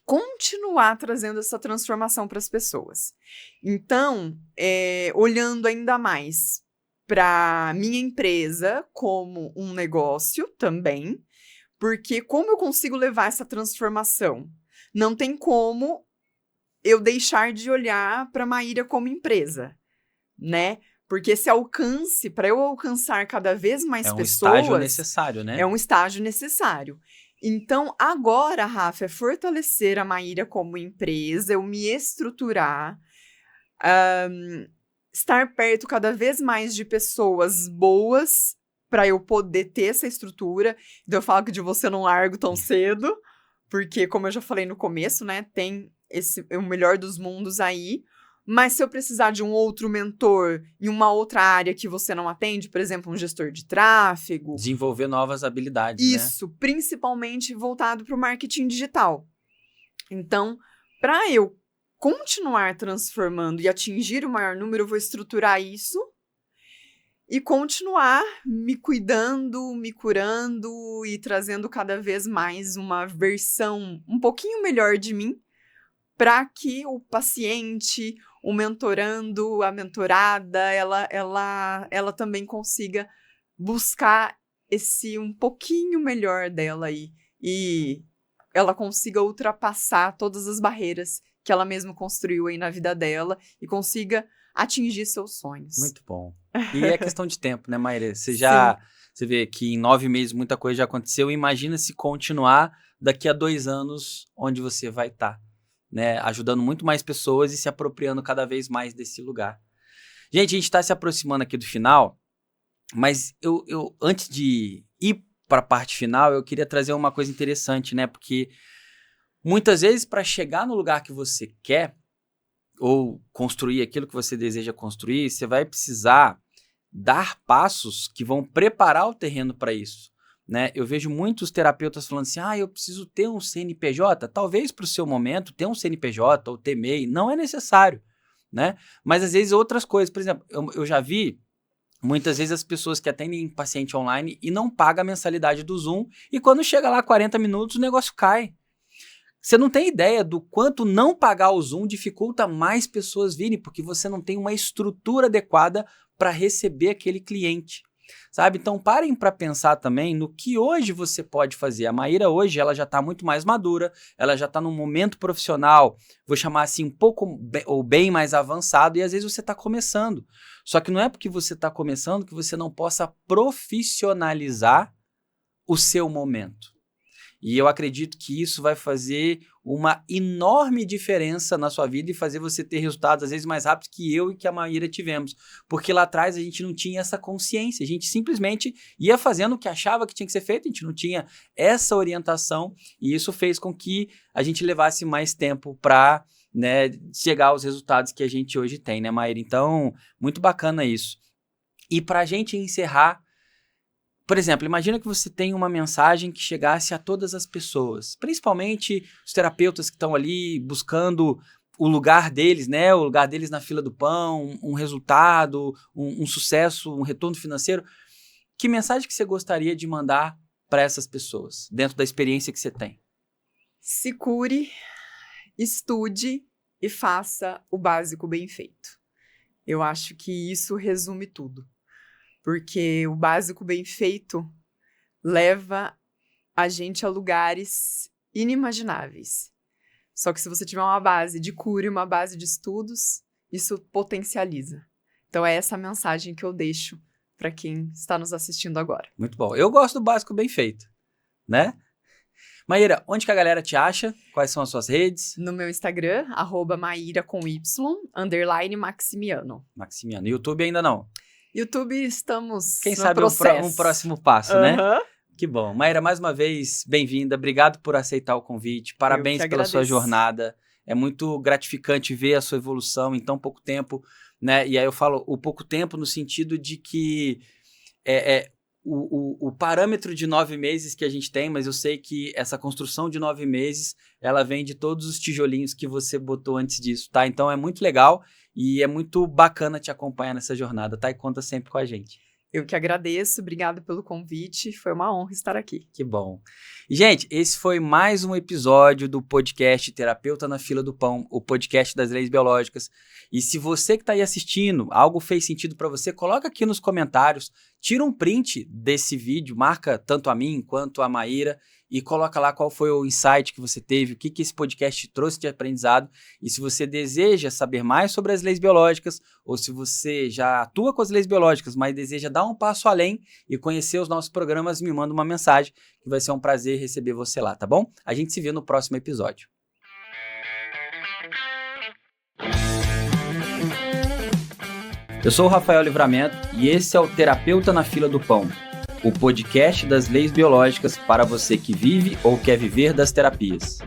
continuar trazendo essa transformação para as pessoas. Então, olhando ainda mais para minha empresa como um negócio também, porque como eu consigo levar essa transformação? Não tem como eu deixar de olhar para a Maíra como empresa, né? Porque esse alcance, para eu alcançar cada vez mais pessoas... É um estágio necessário, né? É um estágio necessário. Então, agora, Rafa, é fortalecer a Maíra como empresa, eu me estruturar, estar perto cada vez mais de pessoas boas para eu poder ter essa estrutura. Então, eu falo que de você eu não largo tão cedo, porque, como eu já falei no começo, né, tem o melhor dos mundos aí. Mas se eu precisar de um outro mentor em uma outra área que você não atende, por exemplo, um gestor de tráfego... Desenvolver novas habilidades, Isso, né? Principalmente voltado para o marketing digital. Então, para eu continuar transformando e atingir o maior número, eu vou estruturar isso e continuar me cuidando, me curando e trazendo cada vez mais uma versão um pouquinho melhor de mim, para que o paciente, o mentorando, a mentorada, ela também consiga buscar esse um pouquinho melhor dela aí e ela consiga ultrapassar todas as barreiras que ela mesma construiu aí na vida dela e consiga atingir seus sonhos. Muito bom. E é questão de tempo, né, Maíra? Você vê que em 9 meses muita coisa já aconteceu. Imagina se continuar daqui a 2 anos onde você vai estar. Né, ajudando muito mais pessoas e se apropriando cada vez mais desse lugar. Gente, a gente está se aproximando aqui do final, mas eu antes de ir para a parte final, eu queria trazer uma coisa interessante, né? Porque muitas vezes, para chegar no lugar que você quer, ou construir aquilo que você deseja construir, você vai precisar dar passos que vão preparar o terreno para isso, né? Eu vejo muitos terapeutas falando assim, eu preciso ter um CNPJ. Talvez para o seu momento, ter um CNPJ ou ter MEI não é necessário, né? Mas às vezes outras coisas, por exemplo, eu já vi muitas vezes as pessoas que atendem paciente online e não pagam a mensalidade do Zoom, e quando chega lá 40 minutos o negócio cai. Você não tem ideia do quanto não pagar o Zoom dificulta mais pessoas virem, porque você não tem uma estrutura adequada para receber aquele cliente, sabe? Então parem para pensar também no que hoje você pode fazer. A Maíra hoje ela já está muito mais madura, ela já está num momento profissional, vou chamar assim, um pouco ou bem mais avançado, e às vezes você está começando. Só que não é porque você está começando que você não possa profissionalizar o seu momento. E eu acredito que isso vai fazer uma enorme diferença na sua vida e fazer você ter resultados, às vezes, mais rápidos que eu e que a Maíra tivemos. Porque lá atrás a gente não tinha essa consciência, a gente simplesmente ia fazendo o que achava que tinha que ser feito, a gente não tinha essa orientação, e isso fez com que a gente levasse mais tempo para, né, chegar aos resultados que a gente hoje tem, né, Maíra? Então, muito bacana isso. E para a gente encerrar, por exemplo, imagina que você tem uma mensagem que chegasse a todas as pessoas, principalmente os terapeutas que estão ali buscando o lugar deles, né? O lugar deles na fila do pão, um resultado, um sucesso, um retorno financeiro. Que mensagem que você gostaria de mandar para essas pessoas, dentro da experiência que você tem? Se cure, estude e faça o básico bem feito. Eu acho que isso resume tudo. Porque o básico bem feito leva a gente a lugares inimagináveis. Só que se você tiver uma base de cura e uma base de estudos, isso potencializa. Então é essa mensagem que eu deixo para quem está nos assistindo agora. Muito bom. Eu gosto do básico bem feito, né? Maíra, onde que a galera te acha? Quais são as suas redes? No meu Instagram, @Maíra com Y, _Maximiano. Maximiano. YouTube ainda não? YouTube, estamos Quem no sabe processo. um próximo passo, né? Que bom. Maíra, mais uma vez, bem-vinda. Obrigado por aceitar o convite. Parabéns pela sua jornada. É muito gratificante ver a sua evolução em tão pouco tempo, né? E aí eu falo o pouco tempo no sentido de que o parâmetro de 9 meses que a gente tem, mas eu sei que essa construção de 9 meses, ela vem de todos os tijolinhos que você botou antes disso, tá? Então é muito legal e é muito bacana te acompanhar nessa jornada, tá? E conta sempre com a gente. Eu que agradeço, obrigado pelo convite, foi uma honra estar aqui. Que bom. E, gente, esse foi mais um episódio do podcast Terapeuta na Fila do Pão, o podcast das leis biológicas. E se você que está aí assistindo, algo fez sentido para você, coloca aqui nos comentários, tira um print desse vídeo, marca tanto a mim quanto a Maíra e coloca lá qual foi o insight que você teve, o que esse podcast trouxe de aprendizado. E se você deseja saber mais sobre as leis biológicas, ou se você já atua com as leis biológicas, mas deseja dar um passo além e conhecer os nossos programas, me manda uma mensagem, que vai ser um prazer receber você lá, tá bom? A gente se vê no próximo episódio. Eu sou o Rafael Livramento e esse é o Terapeuta na Fila do Pão, o podcast das leis biológicas para você que vive ou quer viver das terapias.